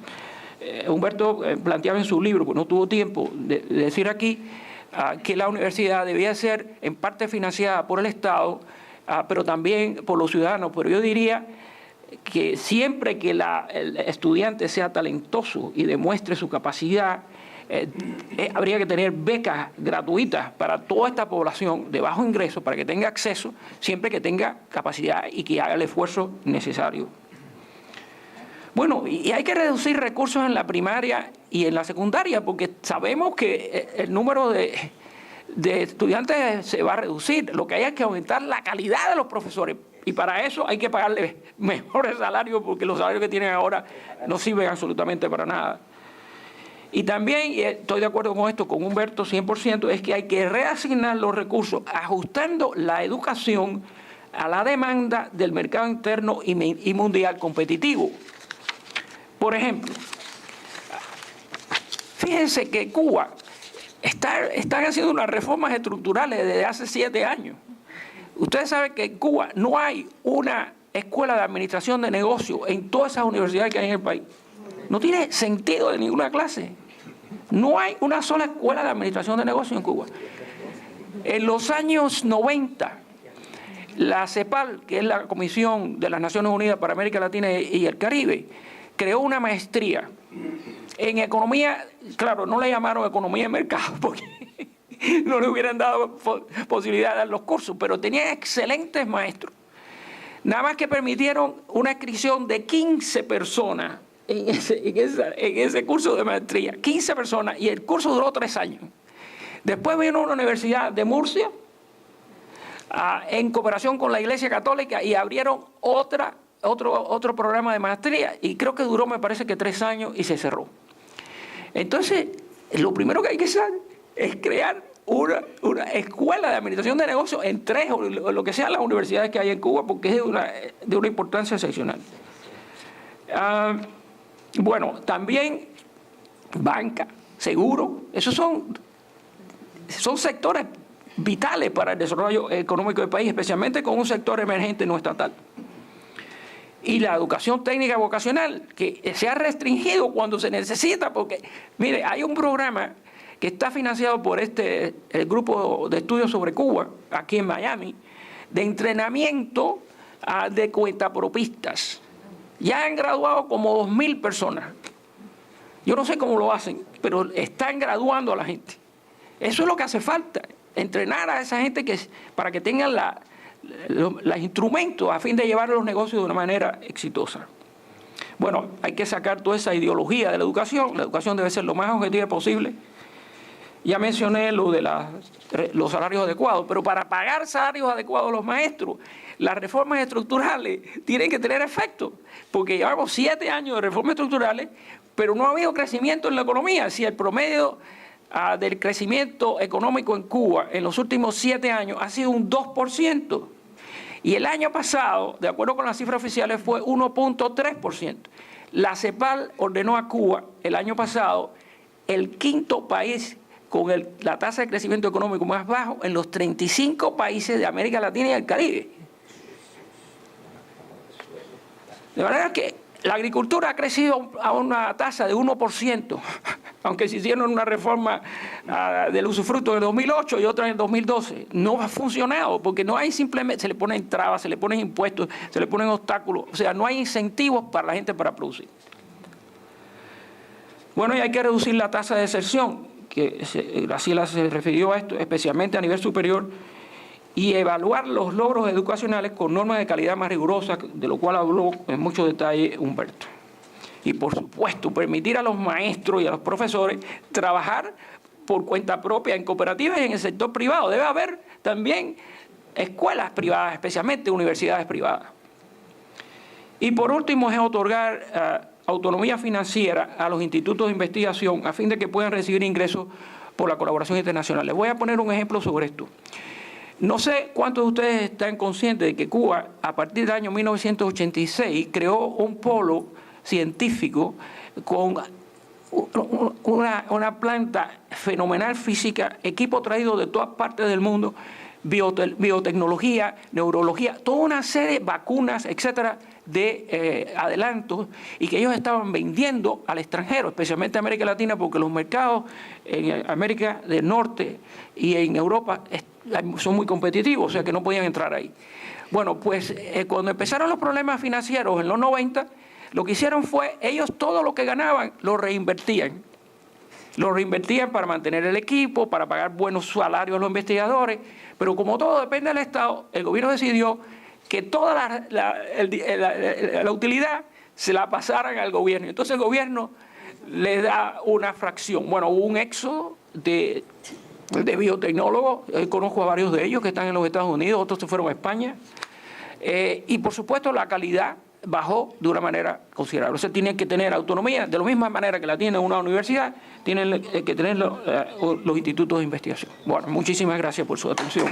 Humberto planteaba en su libro, porque no tuvo tiempo de decir aquí, que la universidad debía ser en parte financiada por el Estado, pero también por los ciudadanos. Pero yo diría que siempre que el estudiante sea talentoso y demuestre su capacidad, habría que tener becas gratuitas para toda esta población de bajo ingreso para que tenga acceso, siempre que tenga capacidad y que haga el esfuerzo necesario. Bueno, y hay que reducir recursos en la primaria y en la secundaria, porque sabemos que el número de estudiantes se va a reducir. Lo que hay es que aumentar la calidad de los profesores, y para eso hay que pagarles mejores salarios, porque los salarios que tienen ahora no sirven absolutamente para nada. Y también, y estoy de acuerdo con esto, con Humberto 100%, es que hay que reasignar los recursos ajustando la educación a la demanda del mercado interno y mundial competitivo. Por ejemplo, fíjense que Cuba están haciendo unas reformas estructurales desde hace 7 años. Ustedes saben que en Cuba no hay una escuela de administración de negocios en todas esas universidades que hay en el país. No tiene sentido de ninguna clase. No hay una sola escuela de administración de negocios en Cuba. En los años 90, la CEPAL, que es la Comisión de las Naciones Unidas para América Latina y el Caribe, creó una maestría en economía. Claro, no le llamaron economía de mercado porque no le hubieran dado posibilidad de dar los cursos, pero tenían excelentes maestros. Nada más que permitieron una inscripción de 15 personas en ese curso de maestría, 15 personas, y el curso duró 3 años. Después vino una universidad de Murcia, en cooperación con la Iglesia Católica, y abrieron otro programa de maestría, y creo que duró, me parece que 3 años, y se cerró. Entonces, lo primero que hay que hacer es crear una escuela de administración de negocios en 3 o lo que sean las universidades que hay en Cuba, porque es de una importancia excepcional. Bueno, también banca, seguro, esos son sectores vitales para el desarrollo económico del país, especialmente con un sector emergente no estatal. Y la educación técnica vocacional, que se ha restringido cuando se necesita, porque, mire, hay un programa que está financiado por el grupo de estudios sobre Cuba, aquí en Miami, de entrenamiento de cuentapropistas. Ya han graduado como 2.000 personas. Yo no sé cómo lo hacen, pero están graduando a la gente. Eso es lo que hace falta, entrenar a esa gente para que tengan los instrumentos a fin de llevar los negocios de una manera exitosa. Bueno, hay que sacar toda esa ideología de la educación debe ser lo más objetiva posible. Ya mencioné lo de los salarios adecuados, pero para pagar salarios adecuados a los maestros, las reformas estructurales tienen que tener efecto, porque llevamos 7 años de reformas estructurales, pero no ha habido crecimiento en la economía. Si el promedio del crecimiento económico en Cuba en los últimos 7 años ha sido un 2%, y el año pasado, de acuerdo con las cifras oficiales, fue 1.3%. La CEPAL ordenó a Cuba el año pasado el 5º país con la tasa de crecimiento económico más bajo en los 35 países de América Latina y el Caribe. De manera que la agricultura ha crecido a una tasa de 1%, aunque se hicieron una reforma del usufructo en el 2008 y otra en el 2012. No ha funcionado porque no hay simplemente, se le ponen trabas, se le ponen impuestos, se le ponen obstáculos, o sea, no hay incentivos para la gente para producir. Bueno, y hay que reducir la tasa de deserción, que Graciela se refirió a esto, especialmente a nivel superior, y evaluar los logros educacionales con normas de calidad más rigurosas, de lo cual habló en mucho detalle Humberto. Y por supuesto, permitir a los maestros y a los profesores trabajar por cuenta propia en cooperativas y en el sector privado. Debe haber también escuelas privadas, especialmente universidades privadas. Y por último es otorgar autonomía financiera a los institutos de investigación a fin de que puedan recibir ingresos por la colaboración internacional. Les voy a poner un ejemplo sobre esto. No sé cuántos de ustedes están conscientes de que Cuba, a partir del año 1986, creó un polo científico con una planta fenomenal física, equipo traído de todas partes del mundo, biotecnología, neurología, toda una serie de vacunas, etcétera, de adelantos, y que ellos estaban vendiendo al extranjero, especialmente a América Latina, porque los mercados en América del Norte y en Europa son muy competitivos, o sea que no podían entrar ahí. Bueno, pues cuando empezaron los problemas financieros en los 90, lo que hicieron fue, ellos todo lo que ganaban lo reinvertían. Lo reinvertían para mantener el equipo, para pagar buenos salarios a los investigadores, pero como todo depende del Estado, el gobierno decidió que toda la utilidad se la pasaran al gobierno. Entonces el gobierno le da una fracción. Bueno, hubo un éxodo de biotecnólogos, conozco a varios de ellos que están en los Estados Unidos, otros se fueron a España, y por supuesto la calidad bajó de una manera considerable. O sea, tienen que tener autonomía, de la misma manera que la tiene una universidad, tienen que tener los institutos de investigación. Bueno, muchísimas gracias por su atención.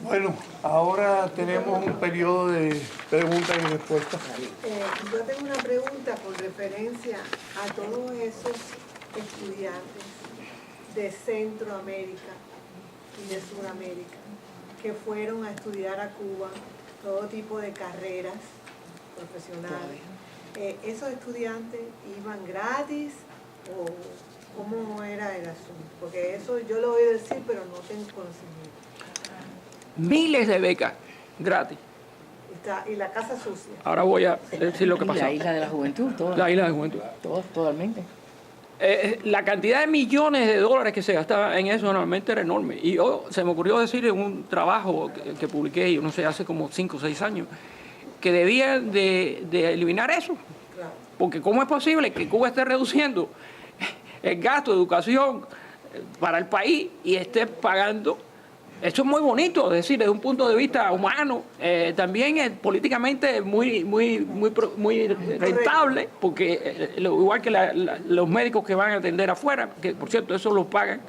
Bueno, ahora tenemos un periodo de preguntas y respuestas. Yo tengo una pregunta con referencia a todos esos estudiantes de Centroamérica y de Sudamérica que fueron a estudiar a Cuba todo tipo de carreras profesionales. ¿Esos estudiantes iban gratis o cómo era el asunto? Porque eso yo lo oí decir, pero no tengo conocimiento. Miles de becas gratis. Y la casa sucia. Ahora voy a decir lo que pasó. La isla de la juventud, toda. La isla de la juventud. Totalmente. La cantidad de millones de dólares que se gastaba en eso normalmente era enorme. Y se me ocurrió decir en un trabajo que publiqué, yo no sé, hace como 5 o 6 años, que debían de eliminar eso. Porque ¿cómo es posible que Cuba esté reduciendo el gasto de educación para el país y esté pagando? Eso es muy bonito, es decir, desde un punto de vista humano, también es políticamente muy rentable, porque igual que los médicos que van a atender afuera, que por cierto eso los pagan,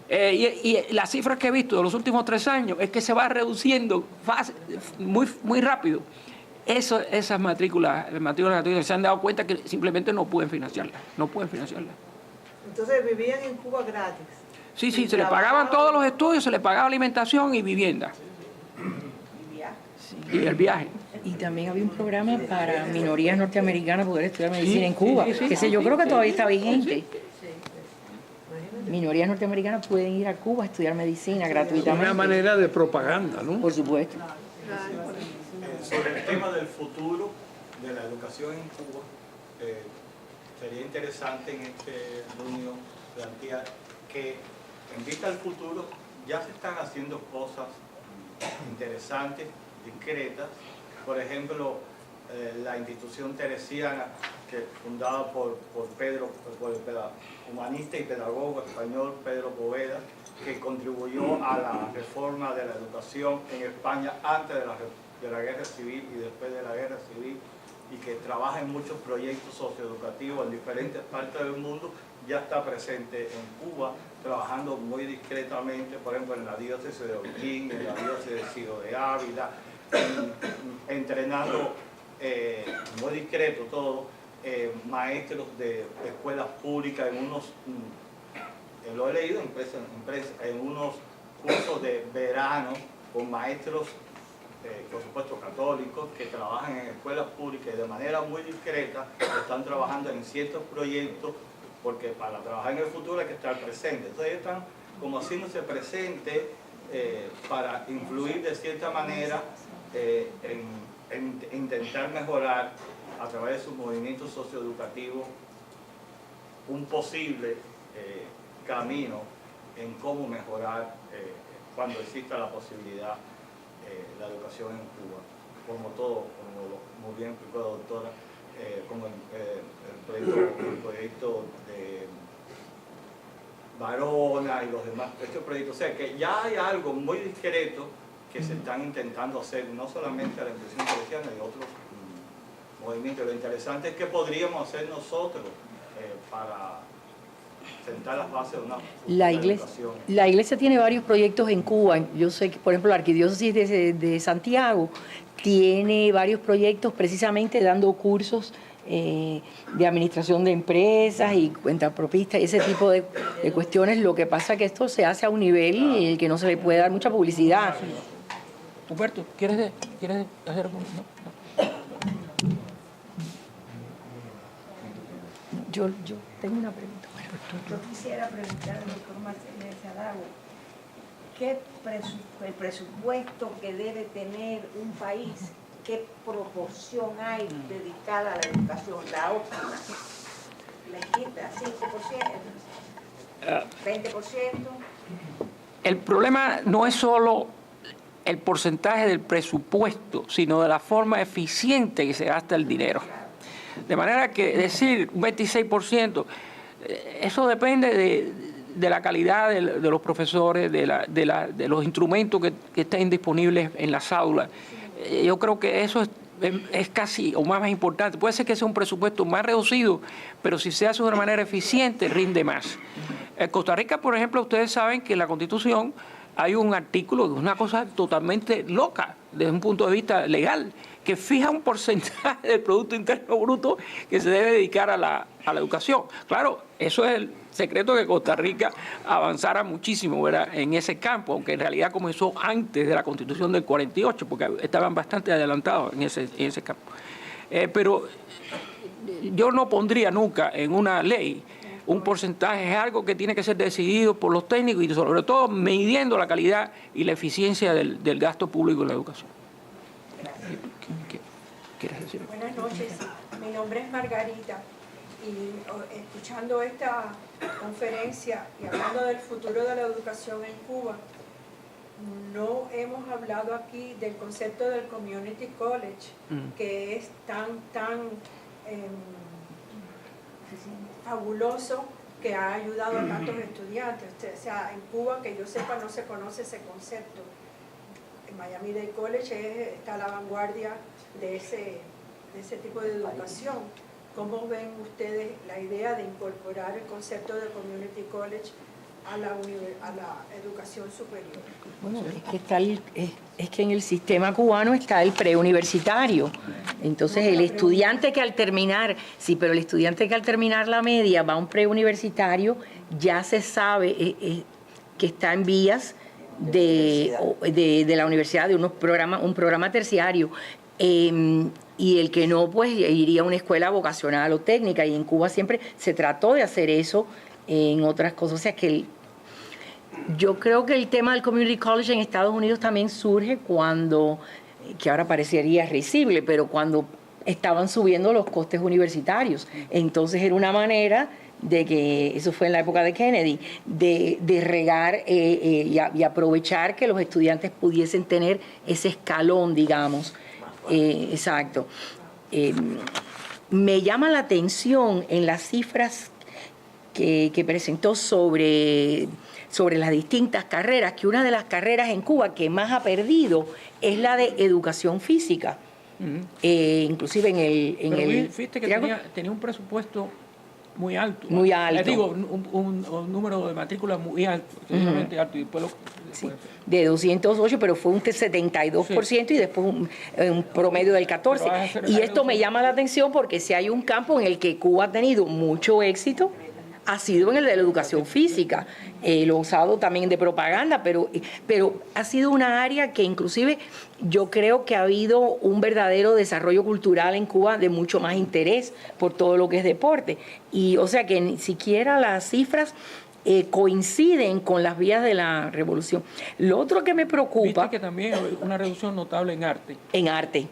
y las cifras que he visto de los últimos 3 años es que se va reduciendo muy rápido. Esas matrículas se han dado cuenta que simplemente no pueden financiarlas, Entonces vivían en Cuba gratis. Sí, se le pagaban todos los estudios, se le pagaba alimentación y vivienda. Y el viaje. Y también había un programa para minorías norteamericanas poder estudiar medicina en Cuba, que yo creo que todavía está vigente. minorías norteamericanas pueden ir a Cuba a estudiar medicina gratuitamente. Una manera de propaganda, ¿no? Por supuesto. Sobre el tema del futuro de la educación en Cuba, sería interesante en este reunión plantear que en vista del futuro ya se están haciendo cosas interesantes, discretas. Por ejemplo, la institución teresiana, que fundada por el humanista y pedagogo español Pedro Poveda, que contribuyó a la reforma de la educación en España antes de la guerra civil y después de la guerra civil, y que trabaja en muchos proyectos socioeducativos en diferentes partes del mundo, ya está presente en Cuba, trabajando muy discretamente, por ejemplo, en la diócesis de Holguín, en la diócesis de Ávila, entrenando muy discreto todo, maestros de escuelas públicas en unos, lo he leído en unos cursos de verano con maestros, por supuesto católicos, que trabajan en escuelas públicas y de manera muy discreta están trabajando en ciertos proyectos, porque para trabajar en el futuro hay que estar presente. Entonces están como haciéndose presente para influir de cierta manera en intentar mejorar a través de sus movimientos socioeducativos un posible camino en cómo mejorar cuando exista la posibilidad la educación en Cuba, como todo, como muy bien explicó la doctora, como el proyecto de Varona y los demás, estos proyectos. O sea que ya hay algo muy discreto que se están intentando hacer, no solamente a la institución teresiana y otros movimientos. Lo interesante es que podríamos hacer nosotros para sentar las bases de una educación. La iglesia tiene varios proyectos en Cuba. Yo sé que, por ejemplo, la Arquidiócesis de Santiago tiene varios proyectos precisamente dando cursos de administración de empresas y cuentapropistas y ese tipo de cuestiones. Lo que pasa es que esto se hace a un nivel que no se le puede dar mucha publicidad. Humberto, ¿quieres hacer algo? Yo tengo una pregunta. Yo quisiera preguntar al doctor Martínez Sadago, ¿qué el presupuesto que debe tener un país, qué proporción hay dedicada a la educación, la óptima? ¿La quita? ¿5%? ¿20%? El problema no es solo el porcentaje del presupuesto, sino de la forma eficiente que se gasta el dinero. De manera que decir un 26%, eso depende de la calidad de los profesores, de los instrumentos que estén disponibles en las aulas. Yo creo que eso es casi o más importante. Puede ser que sea un presupuesto más reducido, pero si se hace de una manera eficiente, rinde más. En Costa Rica, por ejemplo, ustedes saben que en la Constitución hay un artículo que es una cosa totalmente loca desde un punto de vista legal, que fija un porcentaje del Producto Interno Bruto que se debe dedicar a la educación. Claro, eso es el secreto de que Costa Rica avanzara muchísimo, ¿verdad?, en ese campo, aunque en realidad comenzó antes de la Constitución del 48, porque estaban bastante adelantados en ese campo. Pero yo no pondría nunca en una ley un porcentaje, es algo que tiene que ser decidido por los técnicos y sobre todo midiendo la calidad y la eficiencia del gasto público en la educación. ¿Quieres decir? Buenas noches, mi nombre es Margarita y escuchando esta conferencia y hablando del futuro de la educación en Cuba, no hemos hablado aquí del concepto del Community College, que es tan fabuloso, que ha ayudado a tantos estudiantes. O sea, en Cuba, que yo sepa, no se conoce ese concepto. En Miami-Dade College está a la vanguardia de ese tipo de educación. ¿Cómo ven ustedes la idea de incorporar el concepto de Community College a la educación superior? Bueno, es que en el sistema cubano está el preuniversitario. Entonces el estudiante que al terminar, pero el estudiante que al terminar la media va a un preuniversitario, ya se sabe que está en vías de la universidad, de un programa terciario. Y el que no, pues iría a una escuela vocacional o técnica. Y en Cuba siempre se trató de hacer eso en otras cosas. O sea que yo creo que el tema del community college en Estados Unidos también surge cuando, que ahora parecería risible, pero cuando estaban subiendo los costes universitarios. Entonces era una manera de que, eso fue en la época de Kennedy, de regar y aprovechar que los estudiantes pudiesen tener ese escalón, digamos. Exacto. Me llama la atención en las cifras que presentó sobre las distintas carreras, que una de las carreras en Cuba que más ha perdido es la de educación física. Inclusive en el fíjate que tenía un presupuesto muy alto. Muy alto. Les digo, un número de matrículas muy alto, extremadamente alto. Y después sí, de 208, pero fue un 72% sí. Y después un promedio del 14%. Y esto me llama la atención porque si hay un campo en el que Cuba ha tenido mucho éxito, ha sido en el de la educación física. Lo he usado también de propaganda, pero ha sido una área que inclusive yo creo que ha habido un verdadero desarrollo cultural en Cuba de mucho más interés por todo lo que es deporte. Y o sea que ni siquiera las cifras coinciden con las vías de la revolución. Lo otro que me preocupa... Viste que también hay una reducción notable en arte. En arte.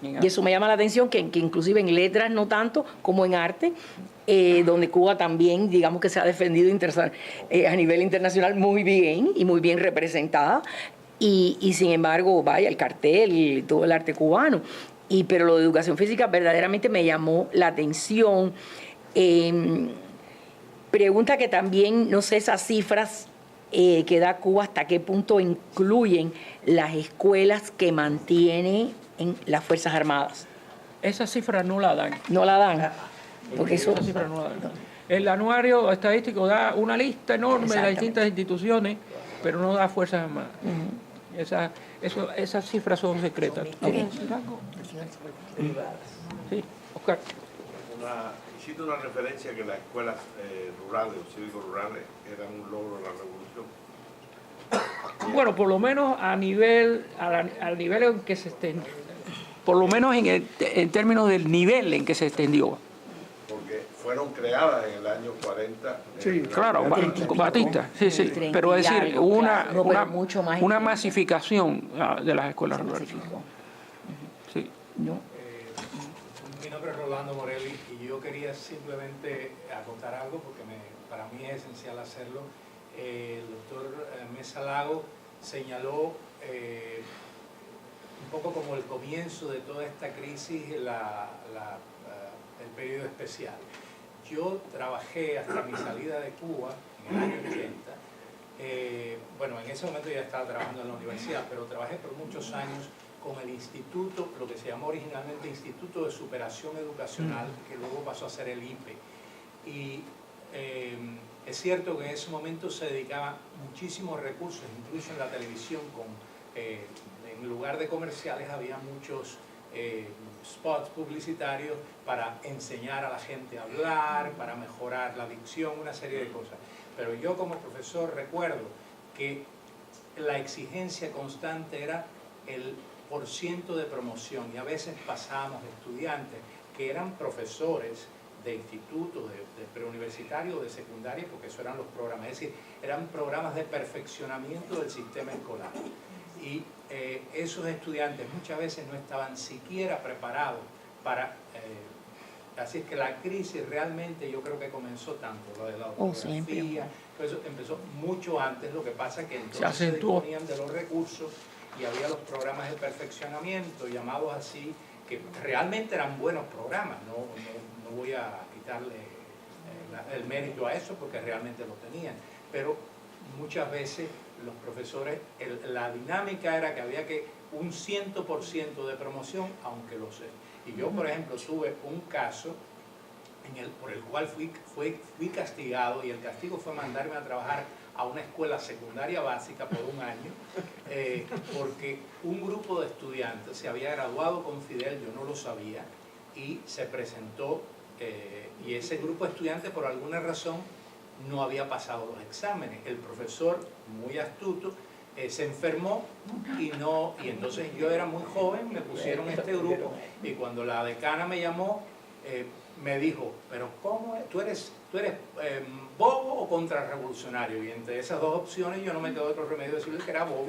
Y eso me llama la atención, que inclusive en letras no tanto como en arte, donde Cuba también, digamos que se ha defendido a nivel internacional muy bien y muy bien representada. Y sin embargo, vaya, el cartel y todo el arte cubano. Pero lo de educación física verdaderamente me llamó la atención. Pregunta que también, no sé, esas cifras que da Cuba, hasta qué punto incluyen las escuelas que mantiene en las Fuerzas Armadas. Esas cifras no la dan. No la dan. Porque eso... Esas cifras no la dan. El anuario estadístico da una lista enorme de las distintas instituciones, pero no da Fuerzas Armadas. Esas cifras son secretas. Okay. Sí, Oscar. Hiciste una referencia que las escuelas rurales o cívico-rurales eran un logro de la revolución. Bueno, por lo menos al nivel en que se extendió, por lo menos en términos del nivel en que se extendió. Porque fueron creadas en el año 40. Sí, claro, Batista, sí. Pero es decir, una masificación de las escuelas rurales. Sí. Mi nombre es Rolando Morelli y yo quería simplemente acotar algo porque para mí es esencial hacerlo. El doctor Mesa Lago señaló un poco como el comienzo de toda esta crisis, el periodo especial. Yo trabajé hasta mi salida de Cuba en el año 80. Bueno, en ese momento ya estaba trabajando en la universidad, pero trabajé por muchos años con el instituto, lo que se llamó originalmente Instituto de Superación Educacional, que luego pasó a ser el IPE. Y es cierto que en ese momento se dedicaban muchísimos recursos, incluso en la televisión, en lugar de comerciales había muchos spots publicitarios para enseñar a la gente a hablar, para mejorar la dicción, una serie de cosas. Pero yo como profesor recuerdo que la exigencia constante era el % de promoción, y a veces pasábamos estudiantes que eran profesores de institutos, de preuniversitario o de secundaria, porque eso eran los programas, es decir, eran programas de perfeccionamiento del sistema escolar. Y esos estudiantes muchas veces no estaban siquiera preparados para... así es que la crisis realmente yo creo que comenzó tanto, lo de la ortografía, eso empezó mucho antes, lo que pasa es que entonces se disponían de los recursos y había los programas de perfeccionamiento llamados así, que realmente eran buenos programas, no voy a quitarle el mérito a eso porque realmente lo tenían, pero muchas veces los profesores, la dinámica era que había que un 100% de promoción, aunque lo sé. Y yo, por ejemplo, tuve un caso por el cual fui castigado, y el castigo fue mandarme a trabajar a una escuela secundaria básica por un año, porque un grupo de estudiantes se había graduado con Fidel, yo no lo sabía, y se presentó, y ese grupo de estudiantes por alguna razón no había pasado los exámenes. El profesor, muy astuto, se enfermó y entonces yo era muy joven, me pusieron en este grupo, y cuando la decana me llamó, me dijo, pero ¿cómo es? Tú ¿tú eres bobo o contrarrevolucionario? Y entre esas dos opciones yo no me quedó otro remedio de decirle que era bobo.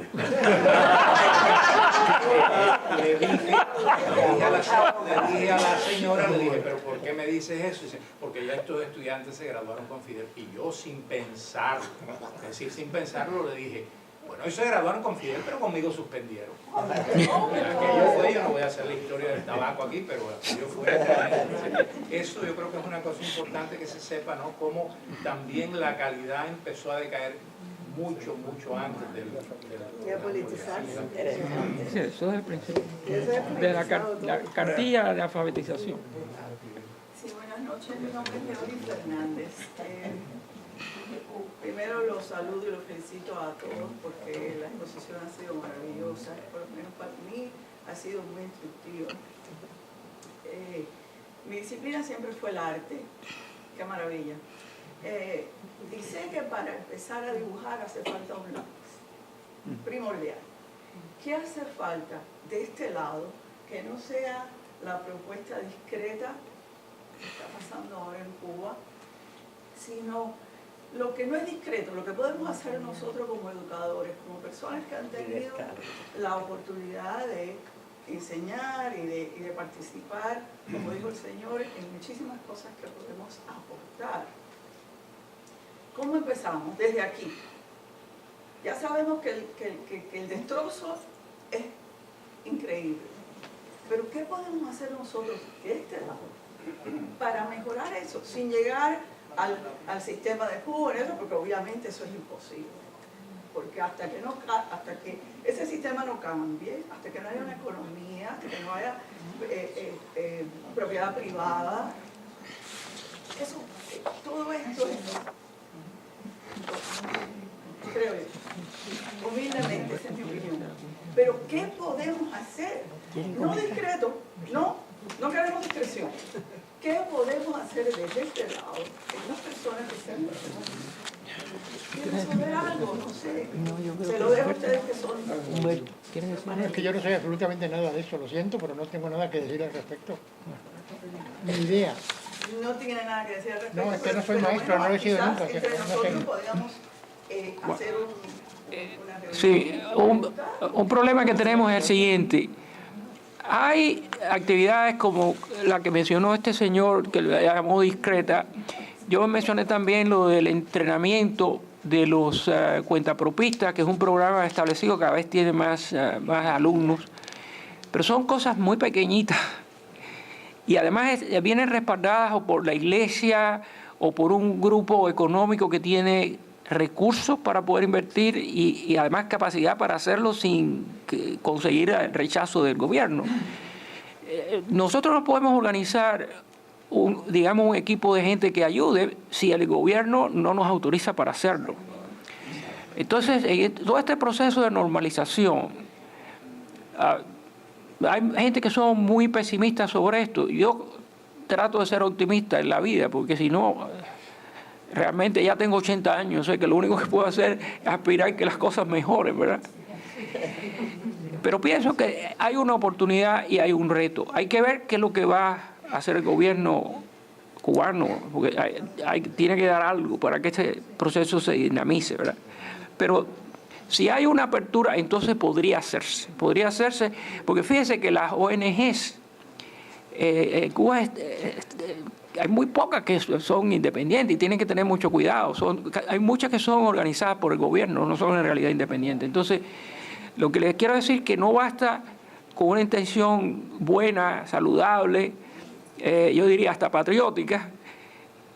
Le dije a la señora, le dije, ¿pero por qué me dices eso? Y dice, porque ya estos estudiantes se graduaron con Fidel. Y yo sin pensarlo, es decir, sin pensarlo le dije, bueno, ellos se graduaron con Fidel, pero conmigo suspendieron. Aquello fue, yo no voy a hacer la historia del tabaco aquí, pero aquello fue tremendo. Eso yo creo que es una cosa importante que se sepa, ¿no? Cómo también la calidad empezó a decaer mucho antes y a politizarse. Sí, eso es el principio de la cartilla de alfabetización. Sí, buenas noches, mi nombre es Leonie Fernández. Primero los saludo y los felicito a todos porque la exposición ha sido maravillosa, por lo menos para mí ha sido muy instructiva. Mi disciplina siempre fue el arte, qué maravilla. Dice que para empezar a dibujar hace falta un lápiz, primordial. ¿Qué hace falta de este lado que no sea la propuesta discreta que está pasando ahora en Cuba, sino lo que no es discreto, lo que podemos hacer nosotros como educadores, como personas que han tenido la oportunidad de enseñar y de participar, como dijo el Señor, en muchísimas cosas que podemos aportar. ¿Cómo empezamos? Desde aquí. Ya sabemos que el destrozo es increíble, pero ¿qué podemos hacer nosotros de este lado para mejorar eso, sin llegar al sistema de Cuba, porque obviamente eso es imposible, porque hasta que ese sistema no cambie, hasta que no haya una economía, hasta que no haya propiedad privada, todo esto es, creo yo, humildemente, esa es mi opinión. Pero ¿qué podemos hacer? No discreto, no queremos discreción. ¿Qué podemos hacer desde este lado? En unas personas que sean ¿quieren saber algo? No sé. Se lo dejo a ustedes que son. Bueno, es que yo no sé absolutamente nada de eso, lo siento, pero no tengo nada que decir al respecto. Ni idea. No tiene nada que decir al respecto. No, es que no soy maestro, no lo he sido nunca. Entre nosotros podríamos hacer una reunión. Sí, un problema que tenemos es el siguiente. Hay actividades como la que mencionó este señor, que le llamó discreta. Yo mencioné también lo del entrenamiento de los cuentapropistas, que es un programa establecido, cada vez tiene más alumnos. Pero son cosas muy pequeñitas. Y además vienen respaldadas o por la iglesia o por un grupo económico que tiene recursos para poder invertir y además capacidad para hacerlo sin conseguir el rechazo del gobierno. Nosotros no podemos organizar un equipo de gente que ayude si el gobierno no nos autoriza para hacerlo. Entonces, en todo este proceso de normalización, hay gente que son muy pesimistas sobre esto. Yo trato de ser optimista en la vida, porque si no, realmente ya tengo 80 años, sé que lo único que puedo hacer es aspirar a que las cosas mejoren, ¿verdad? Pero pienso que hay una oportunidad y hay un reto. Hay que ver qué es lo que va a hacer el gobierno cubano, porque tiene que dar algo para que este proceso se dinamice, ¿verdad? Pero si hay una apertura, entonces podría hacerse, porque fíjese que las ONGs, Cuba hay muy pocas que son independientes y tienen que tener mucho cuidado. Hay muchas que son organizadas por el gobierno, no son en realidad independientes. Entonces, lo que les quiero decir es que no basta con una intención buena, saludable, yo diría hasta patriótica,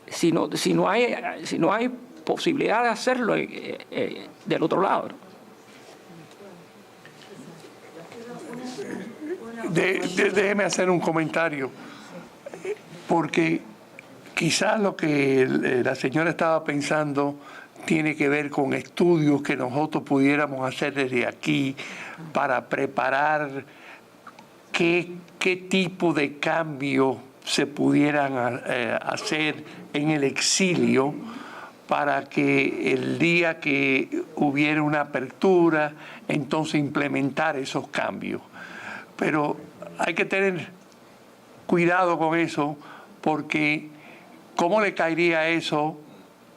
si no hay posibilidad de hacerlo del otro lado. Déjeme hacer un comentario, porque quizás lo que la señora estaba pensando tiene que ver con estudios que nosotros pudiéramos hacer desde aquí para preparar qué tipo de cambios se pudieran hacer en el exilio para que el día que hubiera una apertura, entonces implementar esos cambios. Pero hay que tener cuidado con eso, porque ¿cómo le caería eso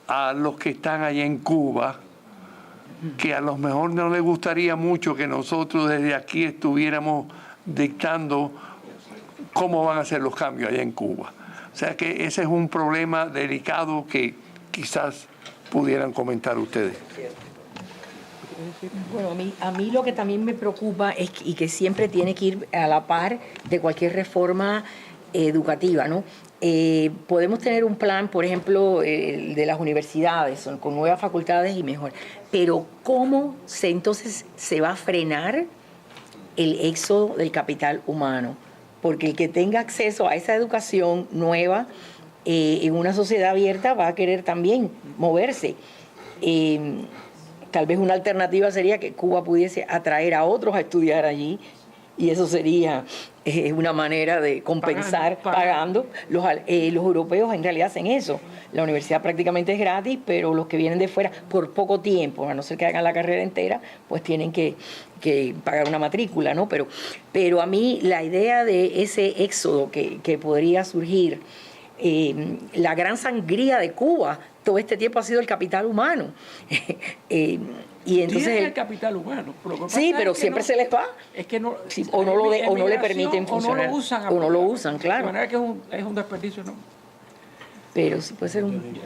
a los que están allá en Cuba, que a lo mejor no les gustaría mucho que nosotros desde aquí estuviéramos dictando cómo van a ser los cambios allá en Cuba? O sea que ese es un problema delicado que quizás pudieran comentar ustedes. Bueno, a mí lo que también me preocupa es y que siempre tiene que ir a la par de cualquier reforma educativa, ¿no? Podemos tener un plan, por ejemplo, de las universidades, con nuevas facultades y mejor, pero ¿cómo entonces se va a frenar el éxodo del capital humano? Porque el que tenga acceso a esa educación nueva en una sociedad abierta va a querer también moverse. Tal vez una alternativa sería que Cuba pudiese atraer a otros a estudiar allí, y eso sería una manera de compensar pagando. Los europeos en realidad hacen eso. La universidad prácticamente es gratis, pero los que vienen de fuera por poco tiempo, a no ser que hagan la carrera entera, pues tienen que pagar una matrícula, ¿no? Pero a mí la idea de ese éxodo que podría surgir, la gran sangría de Cuba todo este tiempo ha sido el capital humano. Y entonces el capital humano. Sí, pero siempre se les va. Es que no, sí, o no le permiten funcionar. O no lo usan, claro. De manera que es un desperdicio, ¿no? Pero sí puede ser un...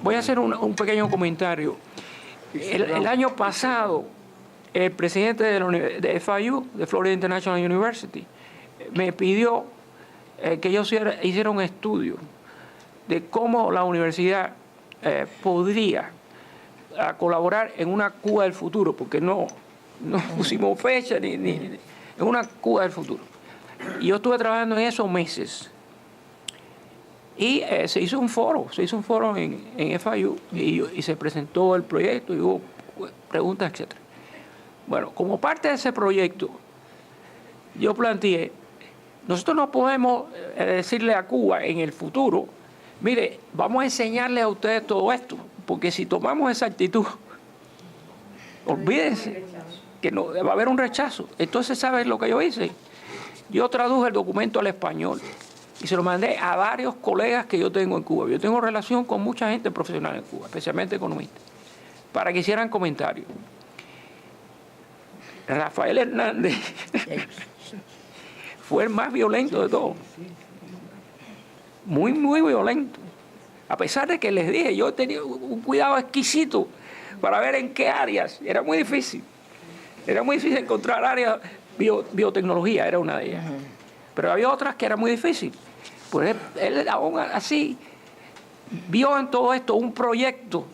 Voy a hacer un pequeño comentario. El año pasado, el presidente de FIU, de Florida International University, me pidió que yo hiciera un estudio de cómo la universidad podría colaborar en una Cuba del futuro, porque no pusimos fecha ni en una Cuba del futuro. Y yo estuve trabajando en esos meses. Y se hizo un foro en FIU y se presentó el proyecto y hubo preguntas, etc. Bueno, como parte de ese proyecto, yo planteé, nosotros no podemos decirle a Cuba en el futuro, mire, vamos a enseñarle a ustedes todo esto, porque si tomamos esa actitud, olvídense que no, va a haber un rechazo. Entonces, ¿sabes lo que yo hice? Yo traduje el documento al español y se lo mandé a varios colegas que yo tengo en Cuba. Yo tengo relación con mucha gente profesional en Cuba, especialmente economistas, para que hicieran comentarios. Rafael Hernández fue el más violento de todos. Muy, muy violento. A pesar de que les dije, yo tenía un cuidado exquisito para ver en qué áreas. Era muy difícil. Era muy difícil encontrar áreas. Biotecnología era una de ellas. Pero había otras que era muy difícil. Pues él aún así vio en todo esto un proyecto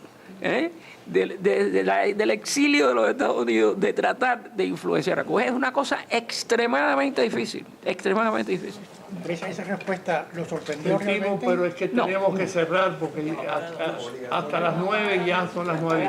del exilio de los Estados Unidos de tratar de influenciar a Cuba. Es una cosa extremadamente difícil. Extremadamente difícil. Esa respuesta lo sorprendió realmente. Pero es que tenemos que cerrar porque hasta las 9 ya son las 9:06.